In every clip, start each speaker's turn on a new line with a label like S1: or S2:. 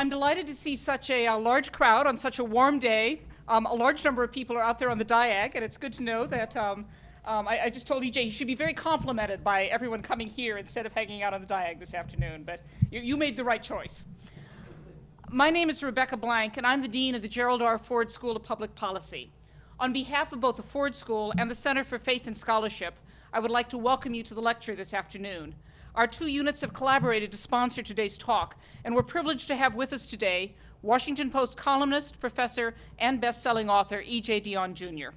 S1: I'm delighted to see such a large crowd on such a warm day. A large number of people are out there on the diag, and it's good to know that I just told EJ he should be very complimented by everyone coming here instead of hanging out on the diag this afternoon, but you made the right choice. My name is Rebecca Blank, and I'm the Dean of the Gerald R. Ford School of Public Policy. On behalf of both the Ford School and the Center for Faith and Scholarship, I would like to welcome you to the lecture this afternoon. Our two units have collaborated to sponsor today's talk, and we're privileged to have with us today Washington Post columnist, professor, and best-selling author E.J. Dionne, Jr.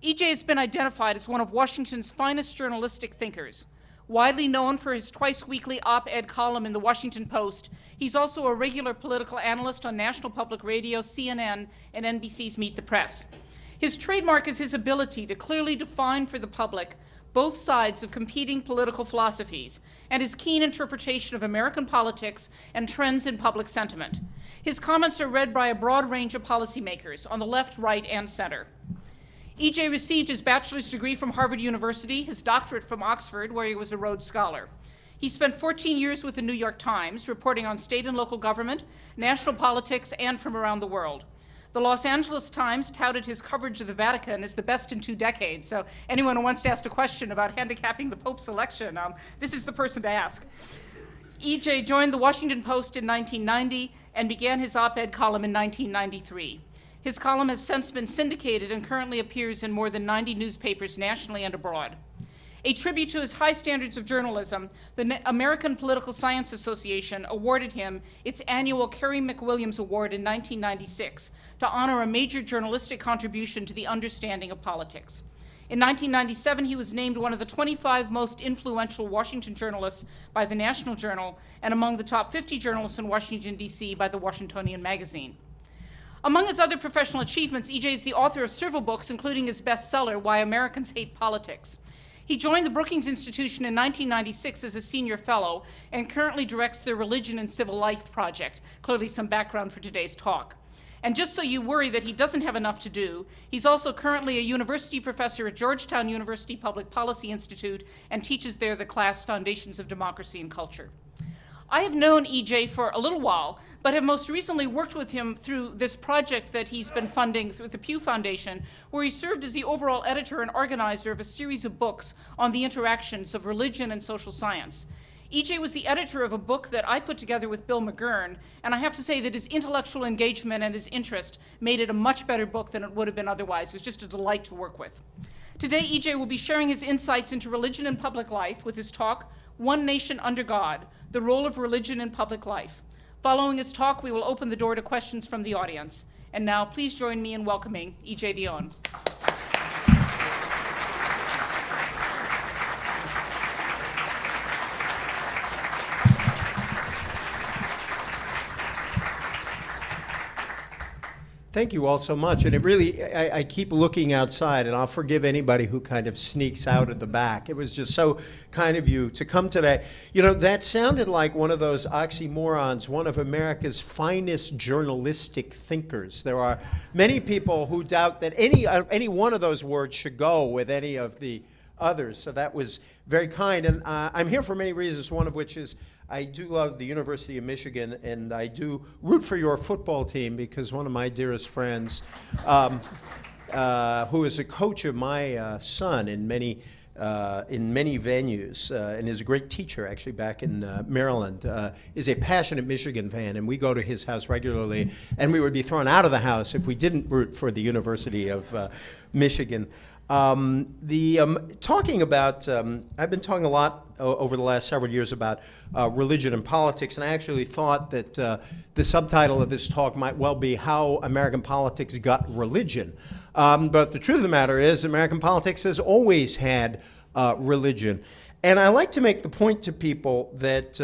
S1: E.J. has been identified as one of Washington's finest journalistic thinkers. Widely known for his twice-weekly op-ed column in the Washington Post, he's also a regular political analyst on National Public Radio, CNN, and NBC's Meet the Press. His trademark is his ability to clearly define for the public both sides of competing political philosophies, and his keen interpretation of American politics and trends in public sentiment. His comments are read by a broad range of policymakers on the left, right, and center. E.J. received his bachelor's degree from Harvard University, his doctorate from Oxford, where he was a Rhodes Scholar. He spent 14 years with the New York Times, reporting on state and local government, national politics, and from around the world. The Los Angeles Times touted his coverage of the Vatican as the best in 2 decades, so anyone who wants to ask a question about handicapping the Pope's election, this is the person to ask. E.J. joined the Washington Post in 1990 and began his op-ed column in 1993. His column has since been syndicated and currently appears in more than 90 newspapers nationally and abroad. A tribute to his high standards of journalism, the American Political Science Association awarded him its annual Kerry McWilliams Award in 1996 to honor a major journalistic contribution to the understanding of politics. In 1997, he was named one of the 25 most influential Washington journalists by the National Journal and among the top 50 journalists in Washington, D.C. by the Washingtonian Magazine. Among his other professional achievements, E.J. is the author of several books, including his bestseller, Why Americans Hate Politics. He joined the Brookings Institution in 1996 as a senior fellow and currently directs their Religion and Civil Life Project, clearly some background for today's talk. And just so you worry that he doesn't have enough to do, he's also currently a university professor at Georgetown University Public Policy Institute and teaches there the class Foundations of Democracy and Culture. I have known E.J. for a little while, but have most recently worked with him through this project that he's been funding through the Pew Foundation, where he served as the overall editor and organizer of a series of books on the interactions of religion and social science. E.J. was the editor of a book that I put together with Bill McGurn, and I have to say that his intellectual engagement and his interest made it a much better book than it would have been otherwise. It was just a delight to work with. Today, E.J. will be sharing his insights into religion and public life with his talk, One Nation Under God, The Role of Religion in Public Life. Following his talk, we will open the door to questions from the audience. And now, please join me in welcoming E.J. Dionne.
S2: Thank you all so much. And it really, I keep looking outside, and I'll forgive anybody who kind of sneaks out at the back. It was just so kind of you to come today. You know, that sounded like one of those oxymorons, one of America's finest journalistic thinkers. There are many people who doubt that any one of those words should go with any of the others. So that was very kind. And I'm here for many reasons, one of which is I do love the University of Michigan, and I do root for your football team because one of my dearest friends, who is a coach of my son in many venues, and is a great teacher actually back in Maryland, is a passionate Michigan fan, and we go to his house regularly, and we would be thrown out of the house if we didn't root for the University of Michigan. Talking about, I've been talking a lot over the last several years about religion and politics, and I actually thought that the subtitle of this talk might well be How American Politics Got Religion. But the truth of the matter is American politics has always had religion. And I like to make the point to people that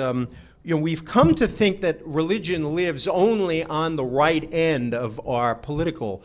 S2: we've come to think that religion lives only on the right end of our political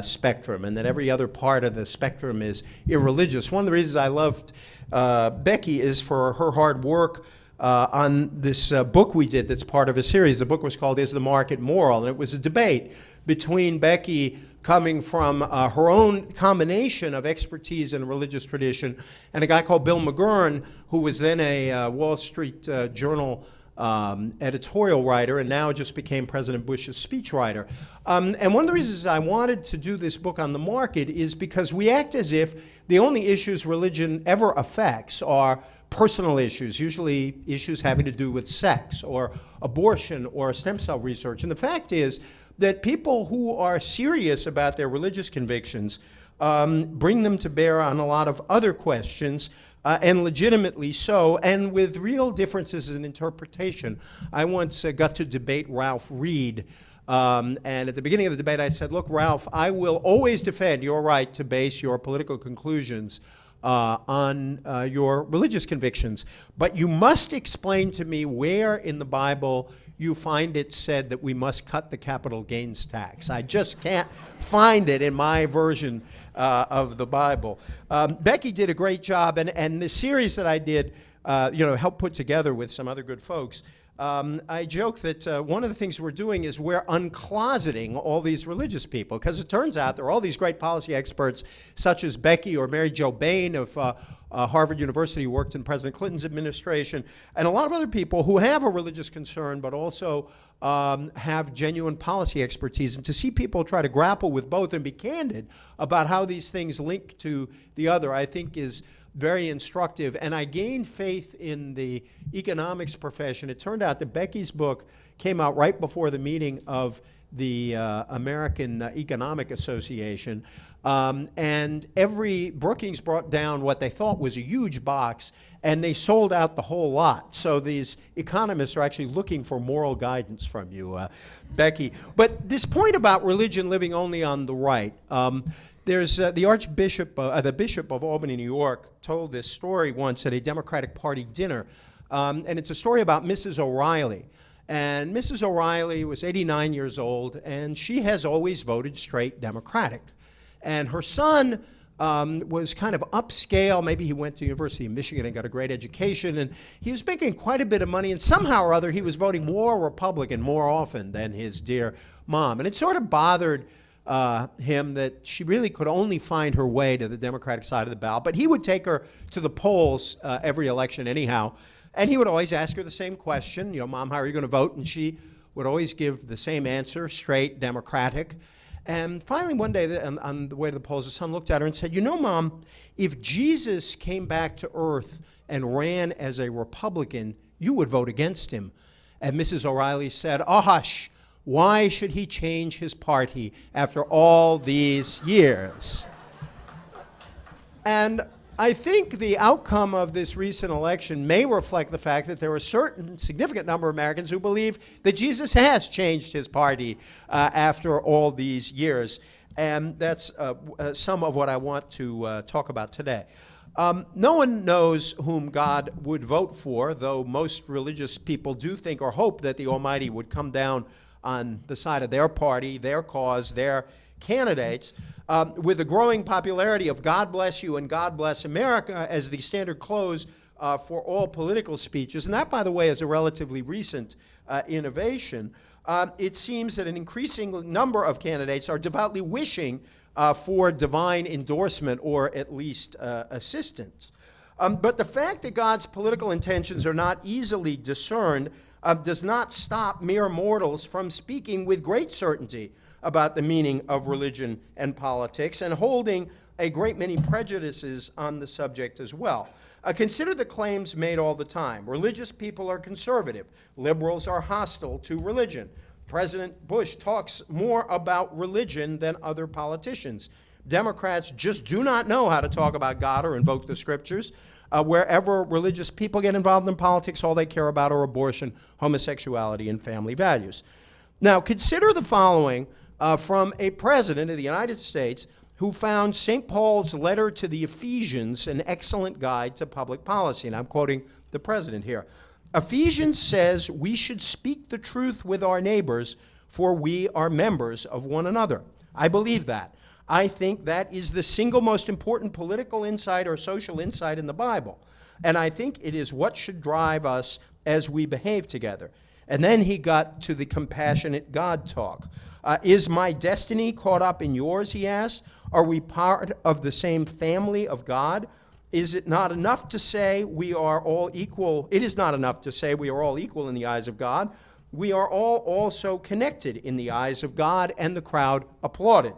S2: spectrum, and that every other part of the spectrum is irreligious. One of the reasons I loved Becky is for her hard work on this book we did that's part of a series. The book was called Is the Market Moral? And it was a debate between Becky coming from her own combination of expertise in religious tradition and a guy called Bill McGurn, who was then a Wall Street Journal editorial writer, and now just became President Bush's speechwriter. And one of the reasons I wanted to do this book on the market is because we act as if the only issues religion ever affects are personal issues, usually issues having to do with sex or abortion or stem cell research. And the fact is that people who are serious about their religious convictions bring them to bear on a lot of other questions, and legitimately so, and with real differences in interpretation. I once got to debate Ralph Reed, and at the beginning of the debate I said, look, Ralph, I will always defend your right to base your political conclusions on your religious convictions, but you must explain to me where in the Bible you find it said that we must cut the capital gains tax. I just can't find it in my version of the Bible. Becky did a great job, and the series that I did, helped put together with some other good folks. I joke that one of the things we're doing is we're uncloseting all these religious people, because it turns out there are all these great policy experts, such as Becky or Mary Jo Bain of Harvard University, who worked in President Clinton's administration, and a lot of other people who have a religious concern, but also have genuine policy expertise. And to see people try to grapple with both and be candid about how these things link to the other, I think is very instructive. And I gained faith in the economics profession. It turned out that Becky's book came out right before the meeting of the American Economic Association. And Brookings brought down what they thought was a huge box, and they sold out the whole lot. So these economists are actually looking for moral guidance from you, Becky. But this point about religion living only on the right, there's the Bishop of Albany, New York, told this story once at a Democratic Party dinner, and it's a story about Mrs. O'Reilly. And Mrs. O'Reilly was 89 years old, and she has always voted straight Democratic. And her son was kind of upscale. Maybe he went to the University of Michigan and got a great education, and he was making quite a bit of money, and somehow or other he was voting more Republican more often than his dear mom. And it sort of bothered him that she really could only find her way to the Democratic side of the ballot. But he would take her to the polls every election anyhow, and he would always ask her the same question, Mom, how are you going to vote? And she would always give the same answer, straight Democratic. And finally one day on the way to the polls, the son looked at her and said, Mom, if Jesus came back to earth and ran as a Republican, you would vote against him. And Mrs. O'Reilly said, oh, hush. Why should he change his party after all these years? And I think the outcome of this recent election may reflect the fact that there are a certain significant number of Americans who believe that Jesus has changed his party after all these years. And that's some of what I want to talk about today. No one knows whom God would vote for, though most religious people do think or hope that the Almighty would come down on the side of their party, their cause, their candidates. With the growing popularity of God Bless You and God Bless America as the standard close for all political speeches, and that, by the way, is a relatively recent innovation, it seems that an increasing number of candidates are devoutly wishing for divine endorsement or at least assistance. But the fact that God's political intentions are not easily discerned does not stop mere mortals from speaking with great certainty about the meaning of religion and politics and holding a great many prejudices on the subject as well. Consider the claims made all the time. Religious people are conservative. Liberals are hostile to religion. President Bush talks more about religion than other politicians. Democrats just do not know how to talk about God or invoke the scriptures. Wherever religious people get involved in politics, all they care about are abortion, homosexuality, and family values. Now, consider the following from a president of the United States who found St. Paul's letter to the Ephesians an excellent guide to public policy. And I'm quoting the president here. Ephesians says we should speak the truth with our neighbors, for we are members of one another. I believe that. I think that is the single most important political insight or social insight in the Bible. And I think it is what should drive us as we behave together. And then he got to the compassionate God talk. Is my destiny caught up in yours, he asked? Are we part of the same family of God? Is it not enough to say we are all equal? It is not enough to say we are all equal in the eyes of God. We are all also connected in the eyes of God, and the crowd applauded.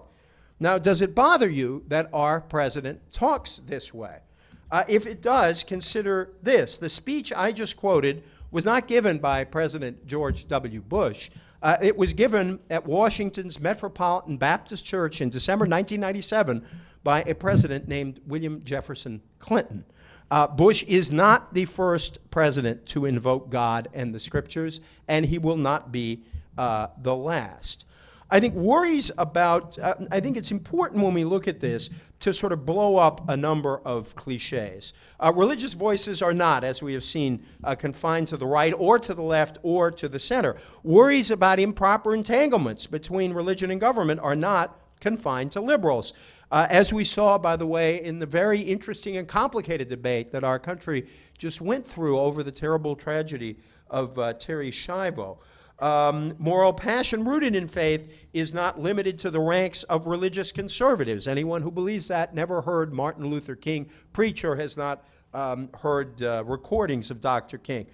S2: Now, does it bother you that our president talks this way? If it does, consider this. The speech I just quoted was not given by President George W. Bush. It was given at Washington's Metropolitan Baptist Church in December 1997 by a president named William Jefferson Clinton. Bush is not the first president to invoke God and the scriptures, and he will not be the last. I think worries about, I think it's important when we look at this to sort of blow up a number of cliches. Religious voices are not, as we have seen, confined to the right or to the left or to the center. Worries about improper entanglements between religion and government are not confined to liberals. As we saw, by the way, in the very interesting and complicated debate that our country just went through over the terrible tragedy of Terry Schiavo. Moral passion rooted in faith is not limited to the ranks of religious conservatives. Anyone who believes that never heard Martin Luther King preach or has not heard recordings of Dr. King.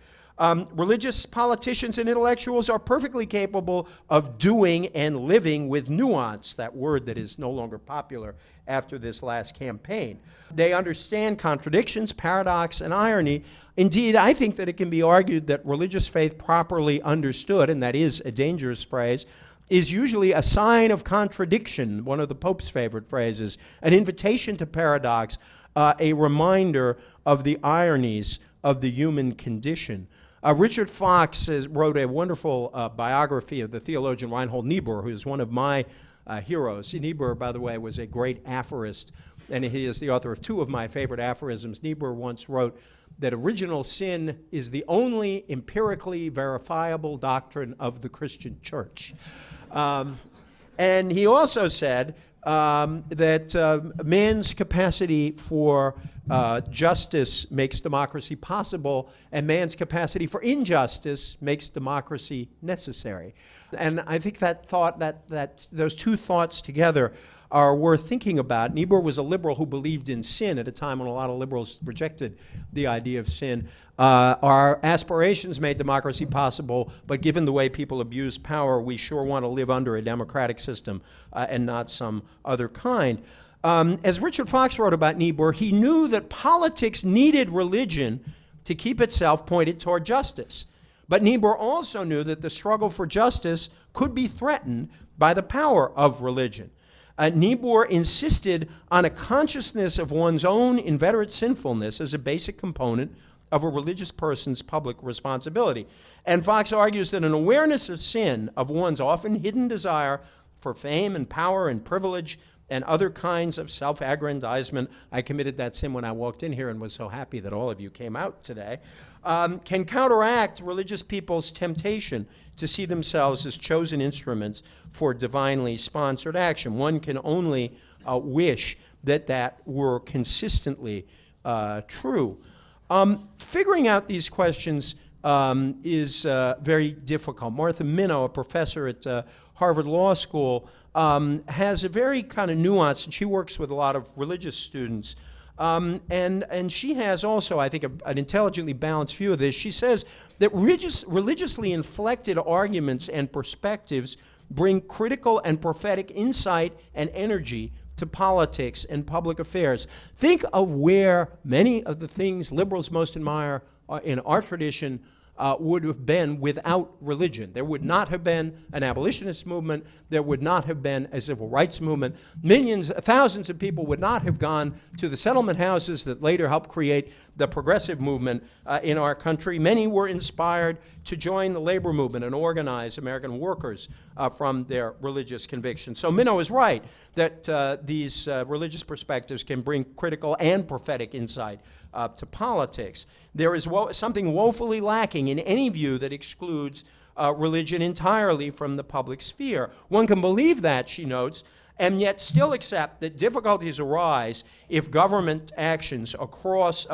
S2: Religious politicians and intellectuals are perfectly capable of doing and living with nuance, that word that is no longer popular after this last campaign. They understand contradictions, paradox, and irony. Indeed, I think that it can be argued that religious faith properly understood, and that is a dangerous phrase, is usually a sign of contradiction, one of the Pope's favorite phrases, an invitation to paradox, a reminder of the ironies of the human condition. Richard Fox wrote a wonderful biography of the theologian Reinhold Niebuhr, who is one of my heroes. Niebuhr, by the way, was a great aphorist, and he is the author of two of my favorite aphorisms. Niebuhr once wrote that original sin is the only empirically verifiable doctrine of the Christian church. And he also said that man's capacity for justice makes democracy possible, and man's capacity for injustice makes democracy necessary. And I think that thought, that those two thoughts together are worth thinking about. Niebuhr was a liberal who believed in sin at a time when a lot of liberals rejected the idea of sin. Our aspirations made democracy possible, but given the way people abuse power, we sure want to live under a democratic system and not some other kind. As Richard Fox wrote about Niebuhr, he knew that politics needed religion to keep itself pointed toward justice. But Niebuhr also knew that the struggle for justice could be threatened by the power of religion. Niebuhr insisted on a consciousness of one's own inveterate sinfulness as a basic component of a religious person's public responsibility. And Fox argues that an awareness of sin, of one's often hidden desire for fame and power and privilege and other kinds of self-aggrandizement — I committed that sin when I walked in here and was so happy that all of you came out today — can counteract religious people's temptation to see themselves as chosen instruments for divinely sponsored action. One can only wish that that were consistently true. Figuring out these questions is very difficult. Martha Minow, a professor at Harvard Law School, has a very kind of nuance, and she works with a lot of religious students. And she has also, I think, an intelligently balanced view of this. She says that religiously inflected arguments and perspectives bring critical and prophetic insight and energy to politics and public affairs. Think of where many of the things liberals most admire in our tradition would have been without religion. There would not have been an abolitionist movement. There would not have been a civil rights movement. Thousands of people would not have gone to the settlement houses that later helped create the progressive movement in our country. Many were inspired to join the labor movement and organize American workers from their religious convictions. So Minow is right that these religious perspectives can bring critical and prophetic insight to politics. There is something woefully lacking in any view that excludes religion entirely from the public sphere. One can believe that, she notes, and yet still accept that difficulties arise if government actions cross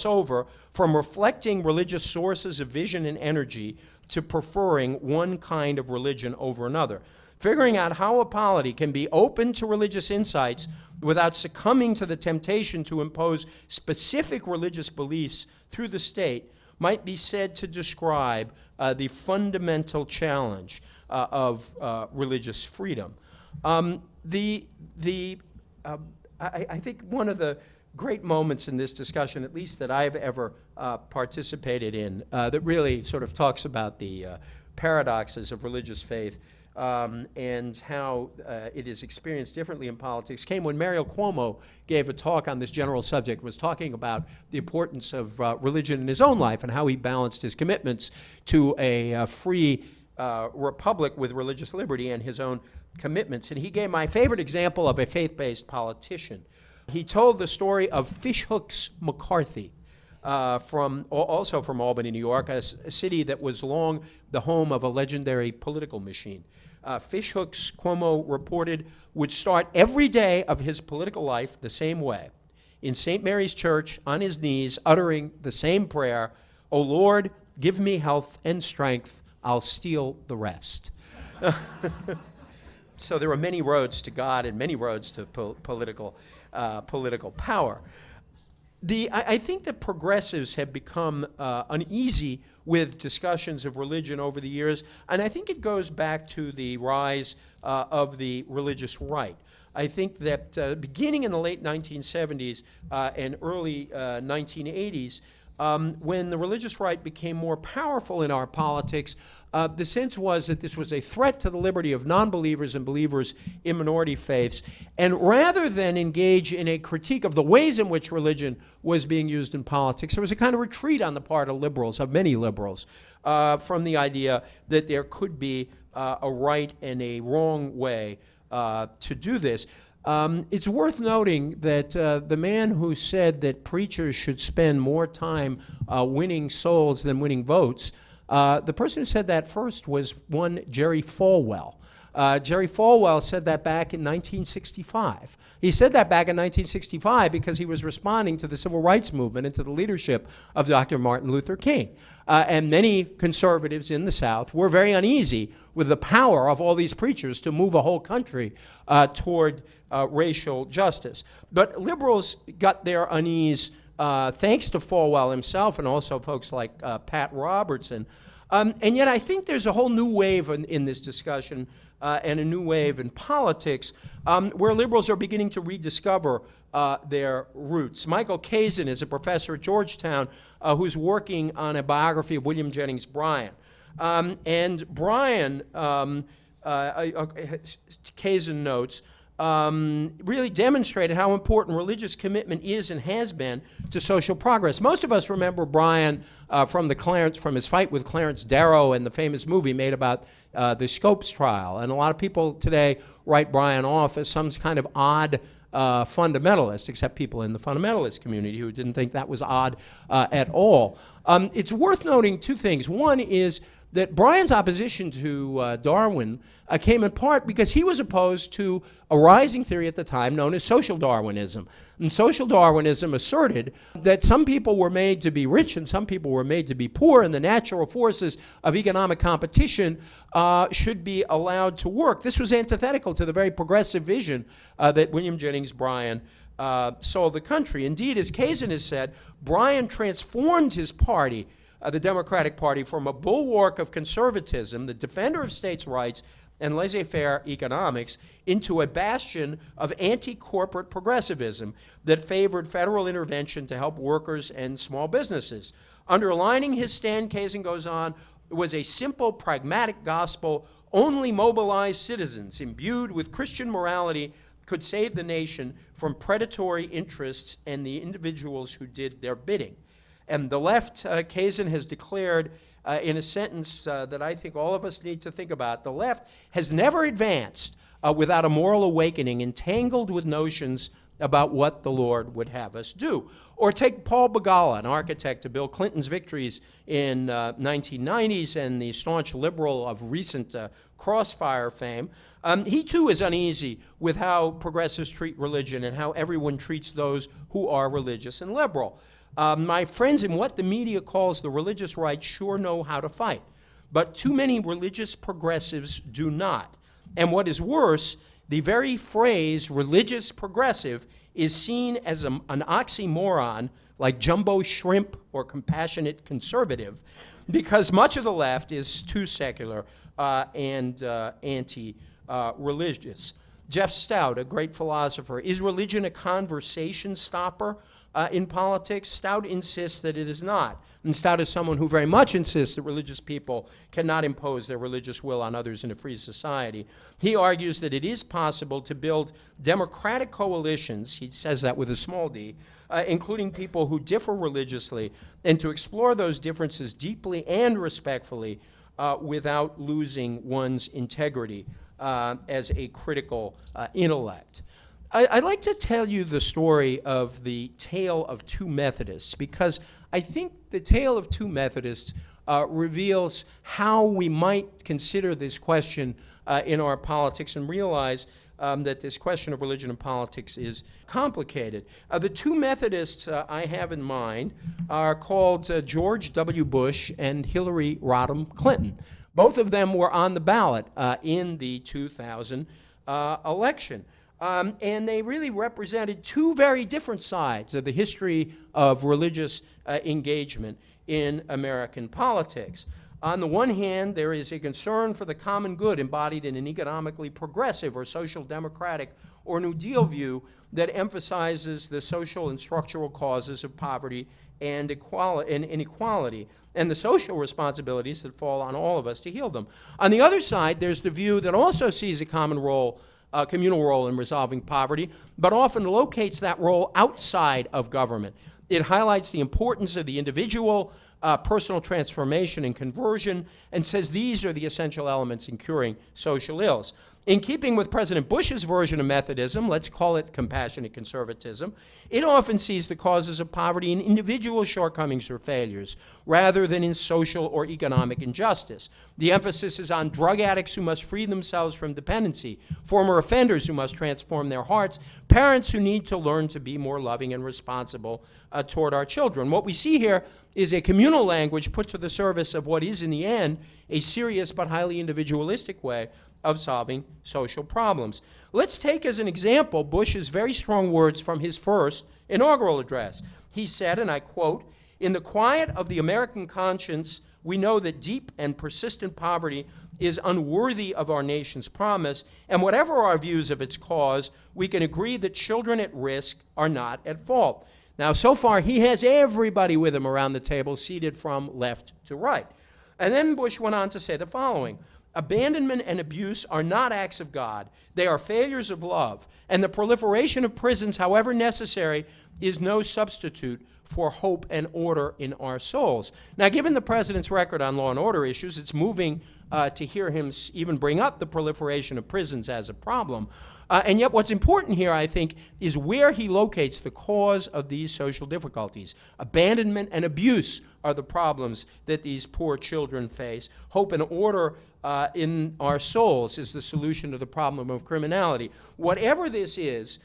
S2: over from reflecting religious sources of vision and energy to preferring one kind of religion over another. Figuring out how a polity can be open to religious insights without succumbing to the temptation to impose specific religious beliefs through the state might be said to describe the fundamental challenge of religious freedom. I think one of the great moments in this discussion, at least that I've ever participated in, that really sort of talks about the paradoxes of religious faith and how it is experienced differently in politics, came when Mario Cuomo gave a talk on this general subject, was talking about the importance of religion in his own life and how he balanced his commitments to a free republic with religious liberty and his own commitments. And he gave my favorite example of a faith-based politician. He told the story of Fishhooks McCarthy, also from Albany, New York, a city that was long the home of a legendary political machine. Fishhooks, Cuomo reported, would start every day of his political life the same way, in St. Mary's Church, on his knees, uttering the same prayer, "O Lord, give me health and strength, I'll steal the rest." So there are many roads to God and many roads to political power. I think that progressives have become uneasy with discussions of religion over the years, and I think it goes back to the rise of the religious right. I think that beginning in the late 1970s and early 1980s, when the religious right became more powerful in our politics, the sense was that this was a threat to the liberty of non-believers and believers in minority faiths. And rather than engage in a critique of the ways in which religion was being used in politics, there was a kind of retreat on the part of liberals, of many liberals, from the idea that there could be a right and a wrong way to do this. It's worth noting that the man who said that preachers should spend more time winning souls than winning votes, the person who said that first was one Jerry Falwell. Jerry Falwell said that back in 1965. He said that back in 1965 because he was responding to the civil rights movement and to the leadership of Dr. Martin Luther King. And many conservatives in the South were very uneasy with the power of all these preachers to move a whole country toward racial justice. But liberals got their unease thanks to Falwell himself and also folks like Pat Robertson. And yet I think there's a whole new wave in this discussion and a new wave in politics where liberals are beginning to rediscover their roots. Michael Kazin is a professor at Georgetown who's working on a biography of William Jennings Bryan. And Bryan, Kazin notes, really demonstrated how important religious commitment is and has been to social progress. Most of us remember Bryan from his fight with Clarence Darrow and the famous movie made about the Scopes trial. And a lot of people today write Bryan off as some kind of odd fundamentalist, except people in the fundamentalist community who didn't think that was odd at all. It's worth noting two things. One is that Bryan's opposition to Darwin came in part because he was opposed to a rising theory at the time known as social Darwinism. And social Darwinism asserted that some people were made to be rich and some people were made to be poor, and the natural forces of economic competition should be allowed to work. This was antithetical to the very progressive vision that William Jennings Bryan sold the country. Indeed, as Kazin has said, Bryan transformed his party, the Democratic Party, from a bulwark of conservatism, the defender of states' rights and laissez-faire economics, into a bastion of anti-corporate progressivism that favored federal intervention to help workers and small businesses. Underlining his stand, Kazin goes on, was a simple, pragmatic gospel. Only mobilized citizens imbued with Christian morality could save the nation from predatory interests and the individuals who did their bidding. And the left, Kazin has declared in a sentence that I think all of us need to think about, the left has never advanced without a moral awakening entangled with notions about what the Lord would have us do. Or take Paul Begala, an architect to Bill Clinton's victories in 1990s and the staunch liberal of recent Crossfire fame. He too is uneasy with how progressives treat religion and how everyone treats those who are religious and liberal. My friends in what the media calls the religious right sure know how to fight.
S3: but too many religious progressives do not. And what is worse, the very phrase religious progressive is seen as an oxymoron like jumbo shrimp or compassionate conservative, because much of the left is too secular and anti-religious. Jeff Stout, a great philosopher, is religion a conversation stopper in politics? Stout insists that it is not. And Stout is someone who very much insists that religious people cannot impose their religious will on others in a free society. He argues that it is possible to build democratic coalitions, he says that with a small d, including people who differ religiously, and to explore those differences deeply and respectfully without losing one's integrity as a critical intellect. I'd like to tell you the story of the Tale of Two Methodists, because I think the Tale of Two Methodists reveals how we might consider this question in our politics and realize that this question of religion and politics is complicated. The two Methodists I have in mind are called George W. Bush and Hillary Rodham Clinton. Both of them were on the ballot in the 2000 election. And they really represented two very different sides of the history of religious engagement in American politics. On the one hand, there is a concern for the common good embodied in an economically progressive or social democratic or New Deal view that emphasizes the social and structural causes of poverty and inequality, and the social responsibilities that fall on all of us to heal them. On the other side, there's the view that also sees a common role, communal role in resolving poverty, but often locates that role outside of government. It highlights the importance of the individual, personal transformation and conversion, and says these are the essential elements in curing social ills. In keeping with President Bush's version of Methodism, let's call it compassionate conservatism, it often sees the causes of poverty in individual shortcomings or failures, rather than in social or economic injustice. The emphasis is on drug addicts who must free themselves from dependency, former offenders who must transform their hearts, parents who need to learn to be more loving and responsible toward our children. What we see here is a communal language put to the service of what is, in the end, a serious but highly individualistic way of solving social problems. Let's take as an example Bush's very strong words from his first inaugural address. He said, and I quote, "In the quiet of the American conscience, we know that deep and persistent poverty is unworthy of our nation's promise, and whatever our views of its cause, we can agree that children at risk are not at fault." Now, so far, he has everybody with him around the table, seated from left to right. And then Bush went on to say the following: "Abandonment and abuse are not acts of God. They are failures of love. And the proliferation of prisons, however necessary, is no substitute for hope and order in our souls." Now, given the president's record on law and order issues, it's moving to hear him even bring up the proliferation of prisons as a problem. And yet what's important here, I think, is where he locates the cause of these social difficulties. Abandonment and abuse are the problems that these poor children face. Hope and order in our souls is the solution to the problem of criminality. Whatever this is,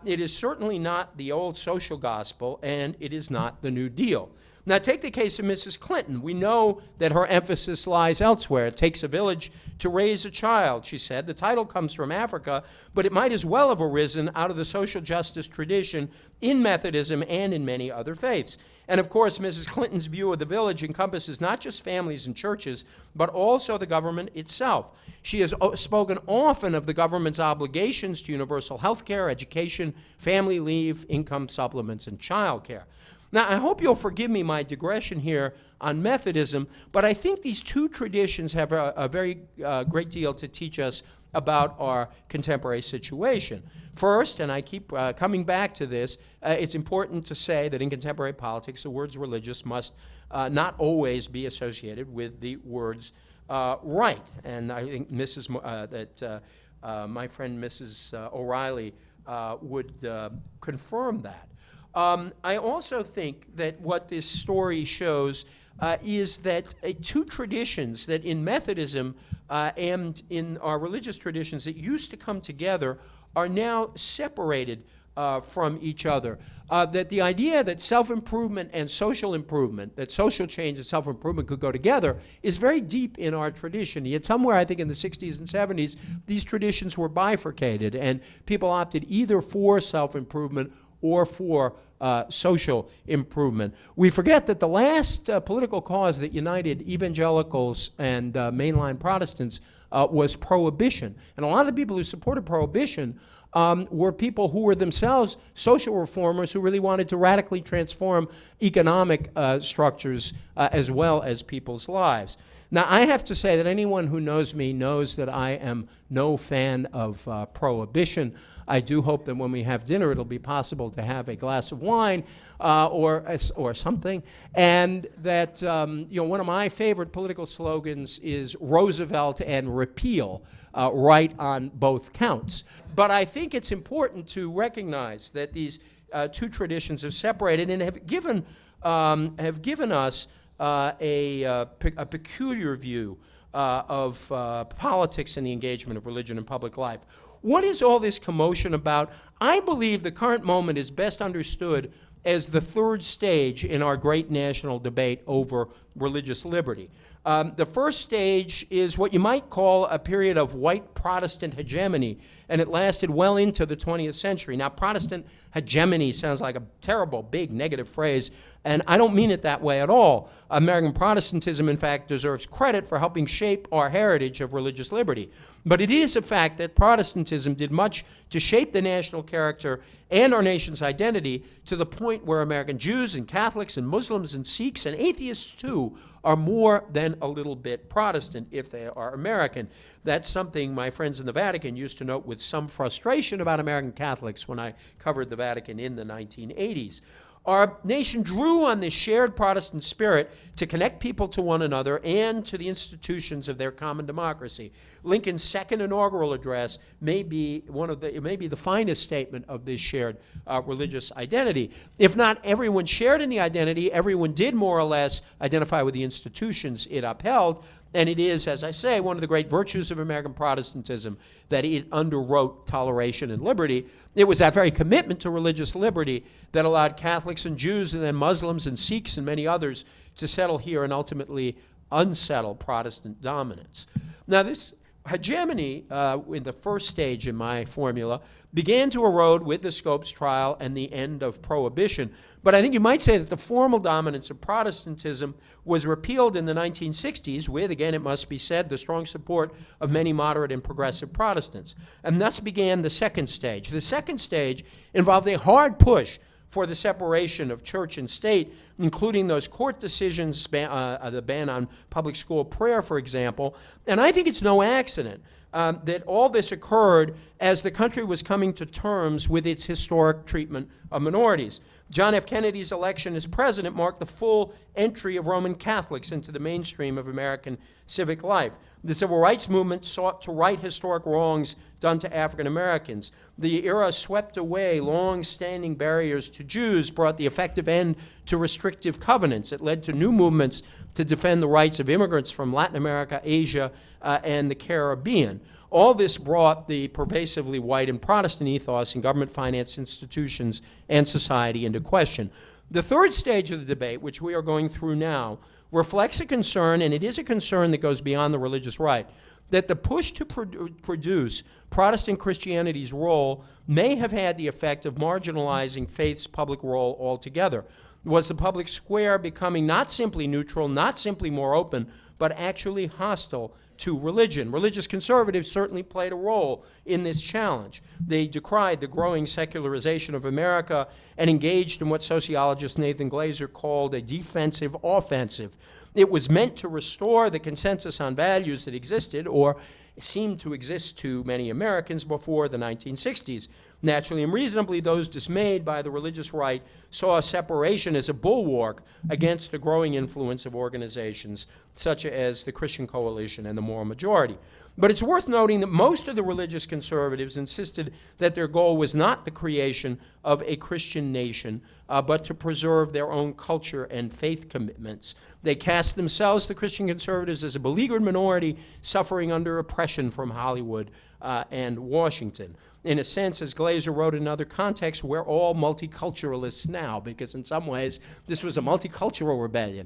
S3: it is certainly not the old social gospel, and it is not the New Deal. Now, take the case of Mrs. Clinton. We know that her emphasis lies elsewhere. It takes a village to raise a child, she said. The title comes from Africa, but it might as well have arisen out of the social justice tradition in Methodism and in many other faiths. And of course, Mrs. Clinton's view of the village encompasses not just families and churches, but also the government itself. She has spoken often of the government's obligations to universal health care, education, family leave, income supplements, and child care. Now, I hope you'll forgive me my digression here on Methodism, but I think these two traditions have a very great deal to teach us about our contemporary situation. First, and I keep coming back to this, it's important to say that in contemporary politics, the words religious must not always be associated with the words right. And I think my friend Mrs. O'Reilly would confirm that. I also think that what this story shows is that two traditions that in Methodism and in our religious traditions that used to come together are now separated from each other. That the idea that self-improvement and social improvement, that social change and self-improvement could go together, is very deep in our tradition. Yet somewhere, I think in the 60s and 70s, these traditions were bifurcated, and people opted either for self-improvement or for social improvement. We forget that the last political cause that united evangelicals and mainline Protestants was prohibition. And a lot of the people who supported prohibition were people who were themselves social reformers who really wanted to radically transform economic structures as well as people's lives. Now, I have to say that anyone who knows me knows that I am no fan of prohibition. I do hope that when we have dinner, it'll be possible to have a glass of wine or something. And that one of my favorite political slogans is Roosevelt and repeal, right on both counts. But I think it's important to recognize that these two traditions have separated and have given us a peculiar view of politics and the engagement of religion in public life. What is all this commotion about? I believe the current moment is best understood as the third stage in our great national debate over religious liberty. The first stage is what you might call a period of white Protestant hegemony, and it lasted well into the 20th century. Now, Protestant hegemony sounds like a terrible, big, negative phrase, and I don't mean it that way at all. American Protestantism, in fact, deserves credit for helping shape our heritage of religious liberty. But it is a fact that Protestantism did much to shape the national character and our nation's identity to the point where American Jews and Catholics and Muslims and Sikhs and atheists, too, are more than a little bit Protestant if they are American. That's something my friends in the Vatican used to note with some frustration about American Catholics when I covered the Vatican in the 1980s. Our nation drew on this shared Protestant spirit to connect people to one another and to the institutions of their common democracy. Lincoln's second inaugural address may be the finest statement of this shared religious identity. If not everyone shared in the identity, everyone did more or less identify with the institutions it upheld. And it is, as I say, one of the great virtues of American Protestantism that it underwrote toleration and liberty. It was that very commitment to religious liberty that allowed Catholics and Jews and then Muslims and Sikhs and many others to settle here and ultimately unsettle Protestant dominance. Now, this hegemony in the first stage in my formula began to erode with the Scopes trial and the end of Prohibition. But I think you might say that the formal dominance of Protestantism was repealed in the 1960s with, again, it must be said, the strong support of many moderate and progressive Protestants. And thus began the second stage. The second stage involved a hard push for the separation of church and state, including those court decisions, the ban on public school prayer, for example. And I think it's no accident that all this occurred as the country was coming to terms with its historic treatment of minorities. John F. Kennedy's election as president marked the full entry of Roman Catholics into the mainstream of American civic life. The civil rights movement sought to right historic wrongs done to African Americans. The era swept away long-standing barriers to Jews, brought the effective end to restrictive covenants. It led to new movements to defend the rights of immigrants from Latin America, Asia, and the Caribbean. All this brought the pervasively white and Protestant ethos in government-financed institutions and society into question. The third stage of the debate, which we are going through now, reflects a concern, and it is a concern that goes beyond the religious right, that the push to produce Protestant Christianity's role may have had the effect of marginalizing faith's public role altogether. Was the public square becoming not simply neutral, not simply more open, but actually hostile to religion? Religious conservatives certainly played a role in this challenge. They decried the growing secularization of America and engaged in what sociologist Nathan Glazer called a defensive offensive. It was meant to restore the consensus on values that existed, or seemed to exist to many Americans before the 1960s. Naturally and reasonably, those dismayed by the religious right saw a separation as a bulwark against the growing influence of organizations such as the Christian Coalition and the Moral Majority. But it's worth noting that most of the religious conservatives insisted that their goal was not the creation of a Christian nation, but to preserve their own culture and faith commitments. They cast themselves, the Christian conservatives, as a beleaguered minority suffering under oppression from Hollywood and Washington. In a sense, as Glaser wrote in other contexts, we're all multiculturalists now, because in some ways this was a multicultural rebellion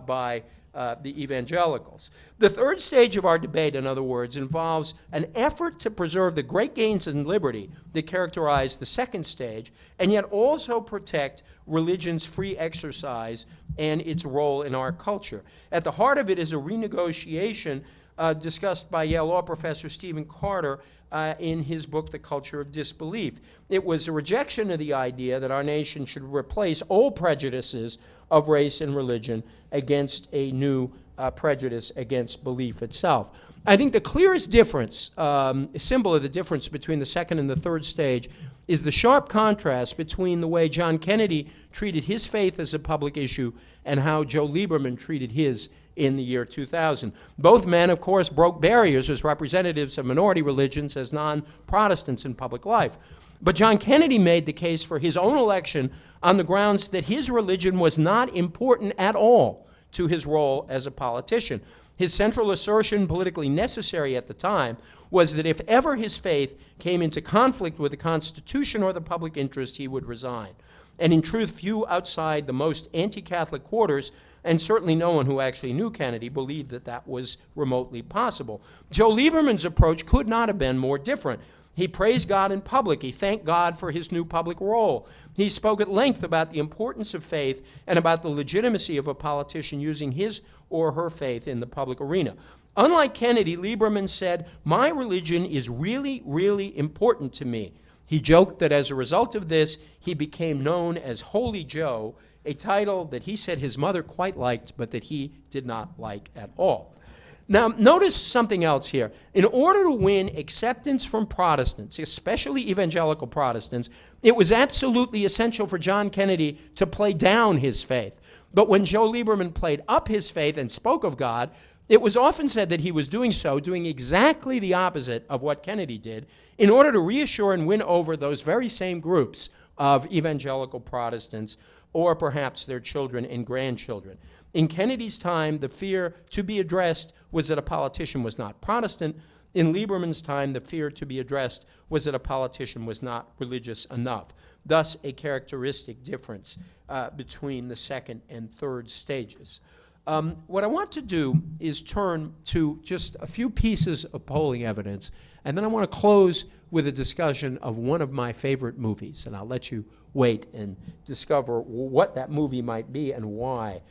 S3: by the evangelicals. The third stage of our debate, in other words, involves an effort to preserve the great gains in liberty that characterize the second stage, and yet also protect religion's free exercise and its role in our culture. At the heart of it is a renegotiation discussed by Yale law professor Stephen Carter in his book, The Culture of Disbelief. It was a rejection of the idea that our nation should replace old prejudices of race and religion against a new prejudice against belief itself. I think the clearest difference, a symbol of the difference between the second and the third stage, is the sharp contrast between the way John Kennedy treated his faith as a public issue and how Joe Lieberman treated his in the year 2000. Both men, of course, broke barriers as representatives of minority religions, as non-Protestants in public life. But John Kennedy made the case for his own election on the grounds that his religion was not important at all to his role as a politician. His central assertion, politically necessary at the time, was that if ever his faith came into conflict with the Constitution or the public interest, he would resign. And in truth, few outside the most anti-Catholic quarters, and certainly no one who actually knew Kennedy, believed that that was remotely possible. Joe Lieberman's approach could not have been more different. He praised God in public. He thanked God for his new public role. He spoke at length about the importance of faith and about the legitimacy of a politician using his or her faith in the public arena. Unlike Kennedy, Lieberman said, "My religion is really, really important to me." He joked that as a result of this, he became known as Holy Joe, a title that he said his mother quite liked, but that he did not like at all. Now, notice something else here. In order to win acceptance from Protestants, especially evangelical Protestants, it was absolutely essential for John Kennedy to play down his faith. But when Joe Lieberman played up his faith and spoke of God, it was often said that he was doing so, doing exactly the opposite of what Kennedy did, in order to reassure and win over those very same groups of evangelical Protestants, or perhaps their children and grandchildren. In Kennedy's time, the fear to be addressed was that a politician was not Protestant. In Lieberman's time, the fear to be addressed was that a politician was not religious enough. Thus, a characteristic difference between the second and third stages. What I want to do is turn to just a few pieces of polling evidence, and then I want to close with a discussion of one of my favorite movies, and I'll let you wait and discover what that movie might be and why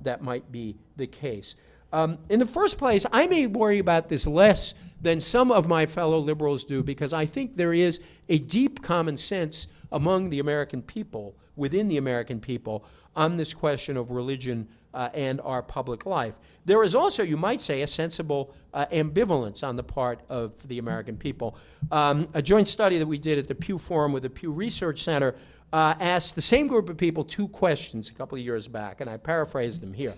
S3: that might be the case. In the first place, I may worry about this less than some of my fellow liberals do, because I think there is a deep common sense among the American people, within the American people, on this question of religion and our public life. There is also, you might say, a sensible ambivalence on the part of the American people. A joint study that we did at the Pew Forum with the Pew Research Center asked the same group of people two questions a couple of years back, and I paraphrased them here.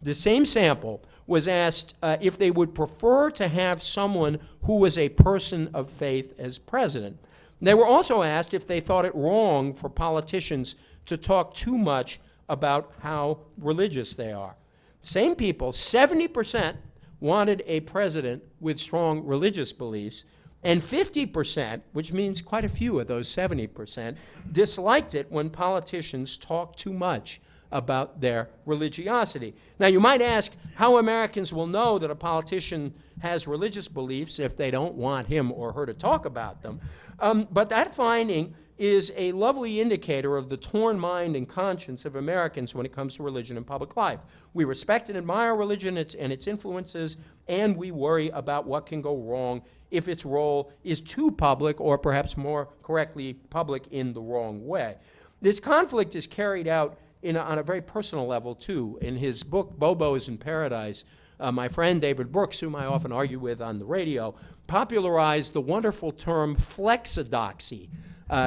S3: The same sample was asked if they would prefer to have someone who was a person of faith as president. They were also asked if they thought it wrong for politicians to talk too much about how religious they are. Same people, 70% wanted a president with strong religious beliefs, and 50%, which means quite a few of those 70%, disliked it when politicians talk too much about their religiosity. Now, you might ask how Americans will know that a politician has religious beliefs if they don't want him or her to talk about them. But that finding is a lovely indicator of the torn mind and conscience of Americans when it comes to religion and public life. We respect and admire religion and its influences, and we worry about what can go wrong if its role is too public, or perhaps more correctly, public in the wrong way. This conflict is carried out on a very personal level, too. In his book, Bobos in Paradise, my friend David Brooks, whom I often argue with on the radio, popularized the wonderful term flexodoxy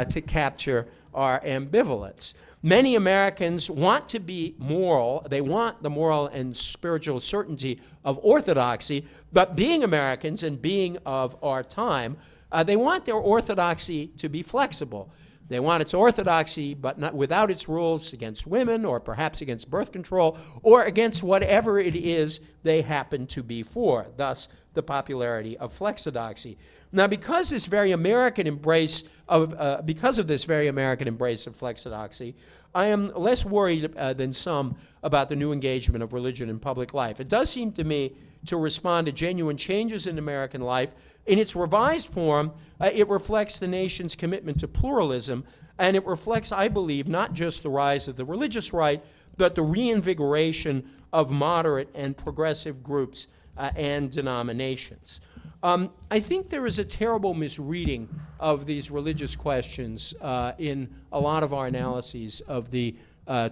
S3: to capture our ambivalence. Many Americans want to be moral. They want the moral and spiritual certainty of orthodoxy, but being Americans and being of our time, they want their orthodoxy to be flexible. They want its orthodoxy, but not without its rules against women, or perhaps against birth control, or against whatever it is they happen to be for, thus the popularity of flexodoxy. Now, because of this very American embrace of flexodoxy, I am less worried than some about the new engagement of religion in public life. It does seem to me to respond to genuine changes in American life. In its revised form, it reflects the nation's commitment to pluralism, and it reflects, I believe, not just the rise of the religious right, but the reinvigoration of moderate and progressive groups and denominations. I think there is a terrible misreading of these religious questions in a lot of our analyses of the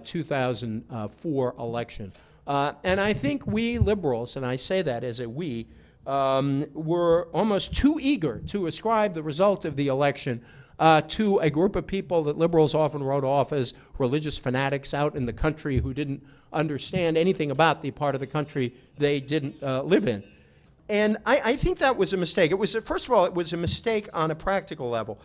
S3: 2004 election. And I think we liberals, and I say that as a we, were almost too eager to ascribe the result of the election to a group of people that liberals often wrote off as religious fanatics out in the country who didn't understand anything about the part of the country they didn't live in. And I think that was a mistake. It was, first of all, it was a mistake on a practical level.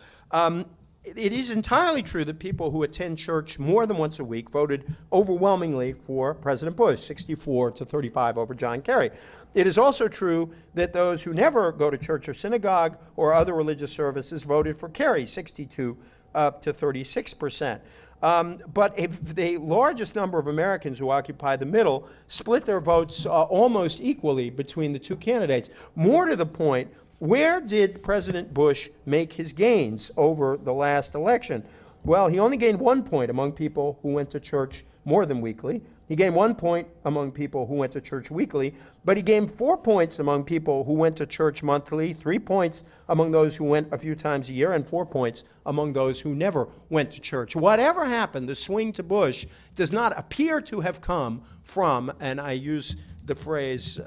S3: It is entirely true that people who attend church more than once a week voted overwhelmingly for President Bush, 64-35 over John Kerry. It is also true that those who never go to church or synagogue or other religious services voted for Kerry, 62-36%. But if the largest number of Americans who occupy the middle split their votes almost equally between the two candidates. More to the point, where did President Bush make his gains over the last election? Well, he only gained 1 point among people who went to church more than weekly. He gained 1 point among people who went to church weekly, but he gained 4 points among people who went to church monthly, 3 points among those who went a few times a year, and 4 points among those who never went to church. Whatever happened, the swing to Bush does not appear to have come from, and I use the phrase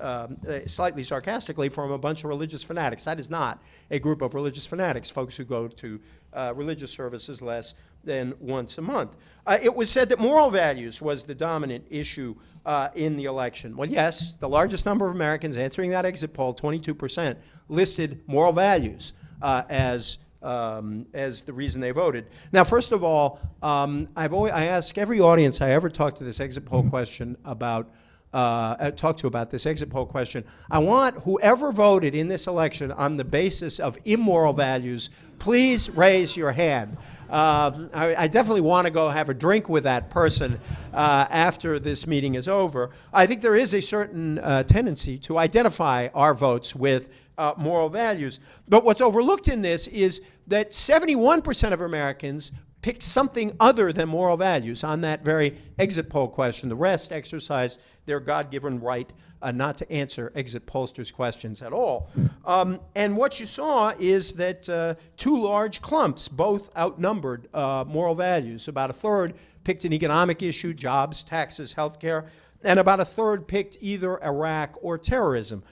S3: slightly sarcastically, from a bunch of religious fanatics. That is not a group of religious fanatics, folks who go to religious services less than once a month. It was said that moral values was the dominant issue in the election. Well, yes, the largest number of Americans answering that exit poll, 22%, listed moral values as the reason they voted. Now, first of all, I ask every audience I ever talk to this exit poll question about, this exit poll question, I want whoever voted in this election on the basis of immoral values, please raise your hand. I definitely want to go have a drink with that person after this meeting is over. I think there is a certain tendency to identify our votes with moral values. But what's overlooked in this is that 71% of Americans picked something other than moral values on that very exit poll question. The rest exercised their God-given right not to answer exit pollsters' questions at all. And what you saw is that two large clumps both outnumbered moral values. About a third picked an economic issue, jobs, taxes, health care, and about a third picked either Iraq or terrorism.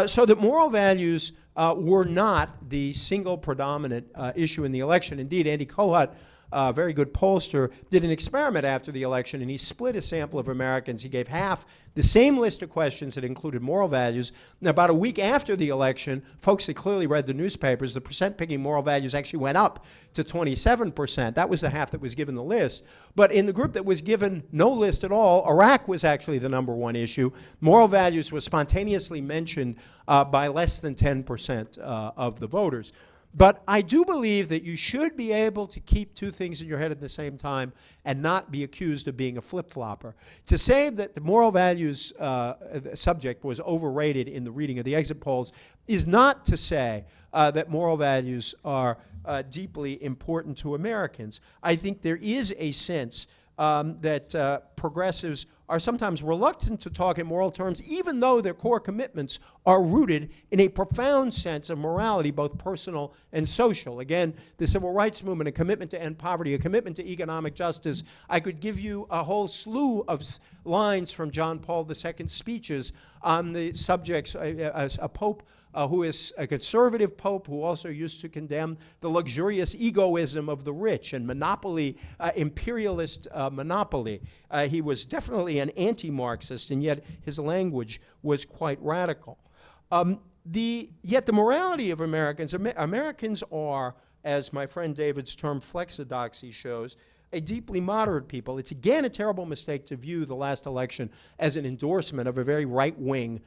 S3: So that moral values were not the single predominant issue in the election. Indeed, Andy Kohut, a very good pollster, did an experiment after the election, and he split a sample of Americans. He gave half the same list of questions that included moral values. And about a week after the election, folks that clearly read the newspapers, the percent picking moral values actually went up to 27%. That was the half that was given the list. But in the group that was given no list at all, Iraq was actually the number one issue. Moral values was spontaneously mentioned by less than 10% of the voters. But I do believe that you should be able to keep two things in your head at the same time and not be accused of being a flip-flopper. To say that the moral values subject was overrated in the reading of the exit polls is not to say that moral values are deeply important to Americans. I think there is a sense that progressives are sometimes reluctant to talk in moral terms, even though their core commitments are rooted in a profound sense of morality, both personal and social. Again, the civil rights movement, a commitment to end poverty, a commitment to economic justice. I could give you a whole slew of lines from John Paul II's speeches on the subjects, a pope who is a conservative pope who also used to condemn the luxurious egoism of the rich and monopoly, imperialist monopoly. He was definitely an anti-Marxist, and yet his language was quite radical. Yet the morality of Americans, Americans are, as my friend David's term flexidoxy shows, a deeply moderate people. It's again a terrible mistake to view the last election as an endorsement of a very right-wing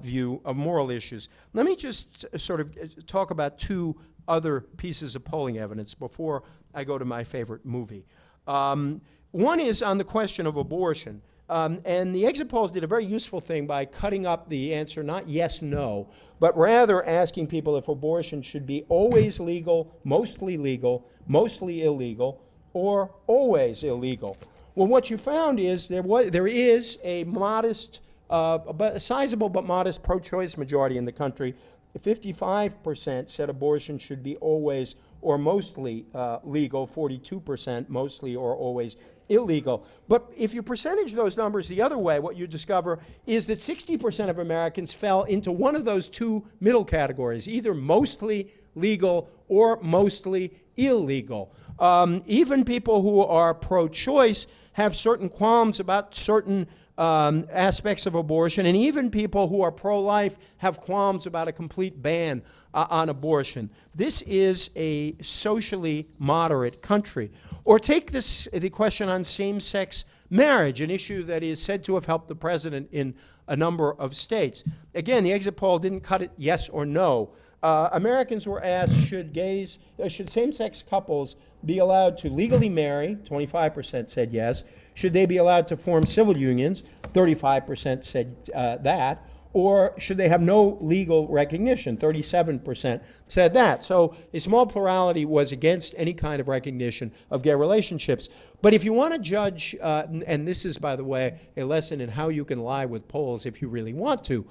S3: view of moral issues. Let me just sort of talk about two other pieces of polling evidence before I go to my favorite movie. One is on the question of abortion. And the exit polls did a very useful thing by cutting up the answer, not yes, no, but rather asking people if abortion should be always legal, mostly illegal, or always illegal. Well, what you found is there is a modest, but sizable but modest pro-choice majority in the country. 55% said abortion should be always or mostly legal, 42% mostly or always illegal. But if you percentage those numbers the other way, what you discover is that 60% of Americans fell into one of those two middle categories, either mostly legal or mostly illegal. Even people who are pro-choice have certain qualms about certain aspects of abortion, and even people who are pro-life have qualms about a complete ban on abortion. This is a socially moderate country. Or take the question on same-sex marriage, an issue that is said to have helped the president in a number of states. Again, the exit poll didn't cut it yes or no. Americans were asked, should same-sex couples be allowed to legally marry? 25% said yes. Should they be allowed to form civil unions? 35% said that. Or should they have no legal recognition? 37% said that. So a small plurality was against any kind of recognition of gay relationships. But if you want to judge, and this is, by the way, a lesson in how you can lie with polls if you really want to,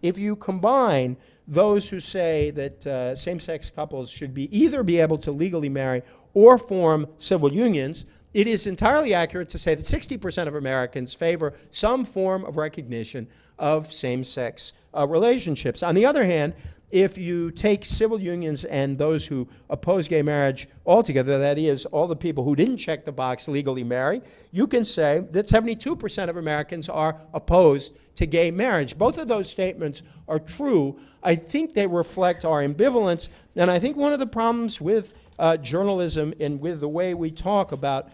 S3: if you combine those who say that same-sex couples should either be able to legally marry or form civil unions, it is entirely accurate to say that 60% of Americans favor some form of recognition of same-sex relationships. On the other hand, if you take civil unions and those who oppose gay marriage altogether, that is, all the people who didn't check the box legally marry, you can say that 72% of Americans are opposed to gay marriage. Both of those statements are true. I think they reflect our ambivalence, and I think one of the problems with journalism and with the way we talk about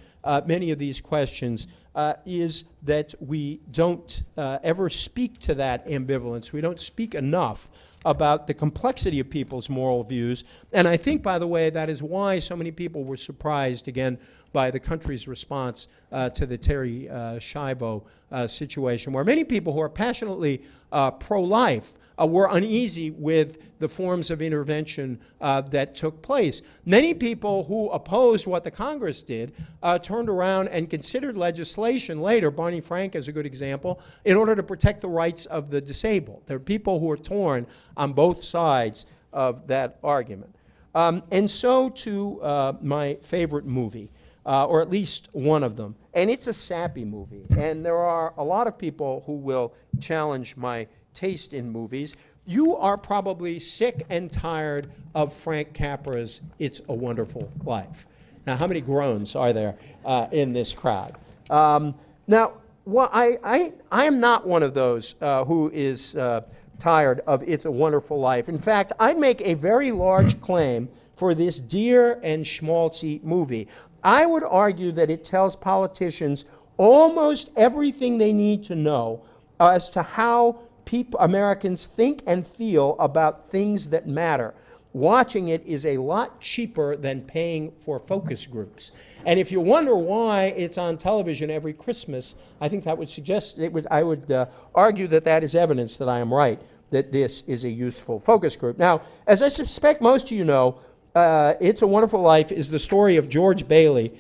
S3: many of these questions is that we don't ever speak to that ambivalence. We don't speak enough about the complexity of people's moral views. And I think, by the way, that is why so many people were surprised, again, by the country's response to the Terry Schiavo situation, where many people who are passionately pro-life were uneasy with the forms of intervention that took place. Many people who opposed what the Congress did turned around and considered legislation later, Barney Frank is a good example, in order to protect the rights of the disabled. There are people who are torn on both sides of that argument. And so to my favorite movie, or at least one of them. And it's a sappy movie. And there are a lot of people who will challenge my taste in movies. You are probably sick and tired of Frank Capra's It's a Wonderful Life. Now, how many groans are there in this crowd? Now, I am not one of those who is tired of It's a Wonderful Life. In fact, I'd make a very large claim for this dear and schmaltzy movie. I would argue that it tells politicians almost everything they need to know as to how Americans think and feel about things that matter. Watching it is a lot cheaper than paying for focus groups. And if you wonder why it's on television every Christmas, I think that would suggest, I would argue that that is evidence that I am right, that this is a useful focus group. Now, as I suspect most of you know, It's a Wonderful Life is the story of George Bailey,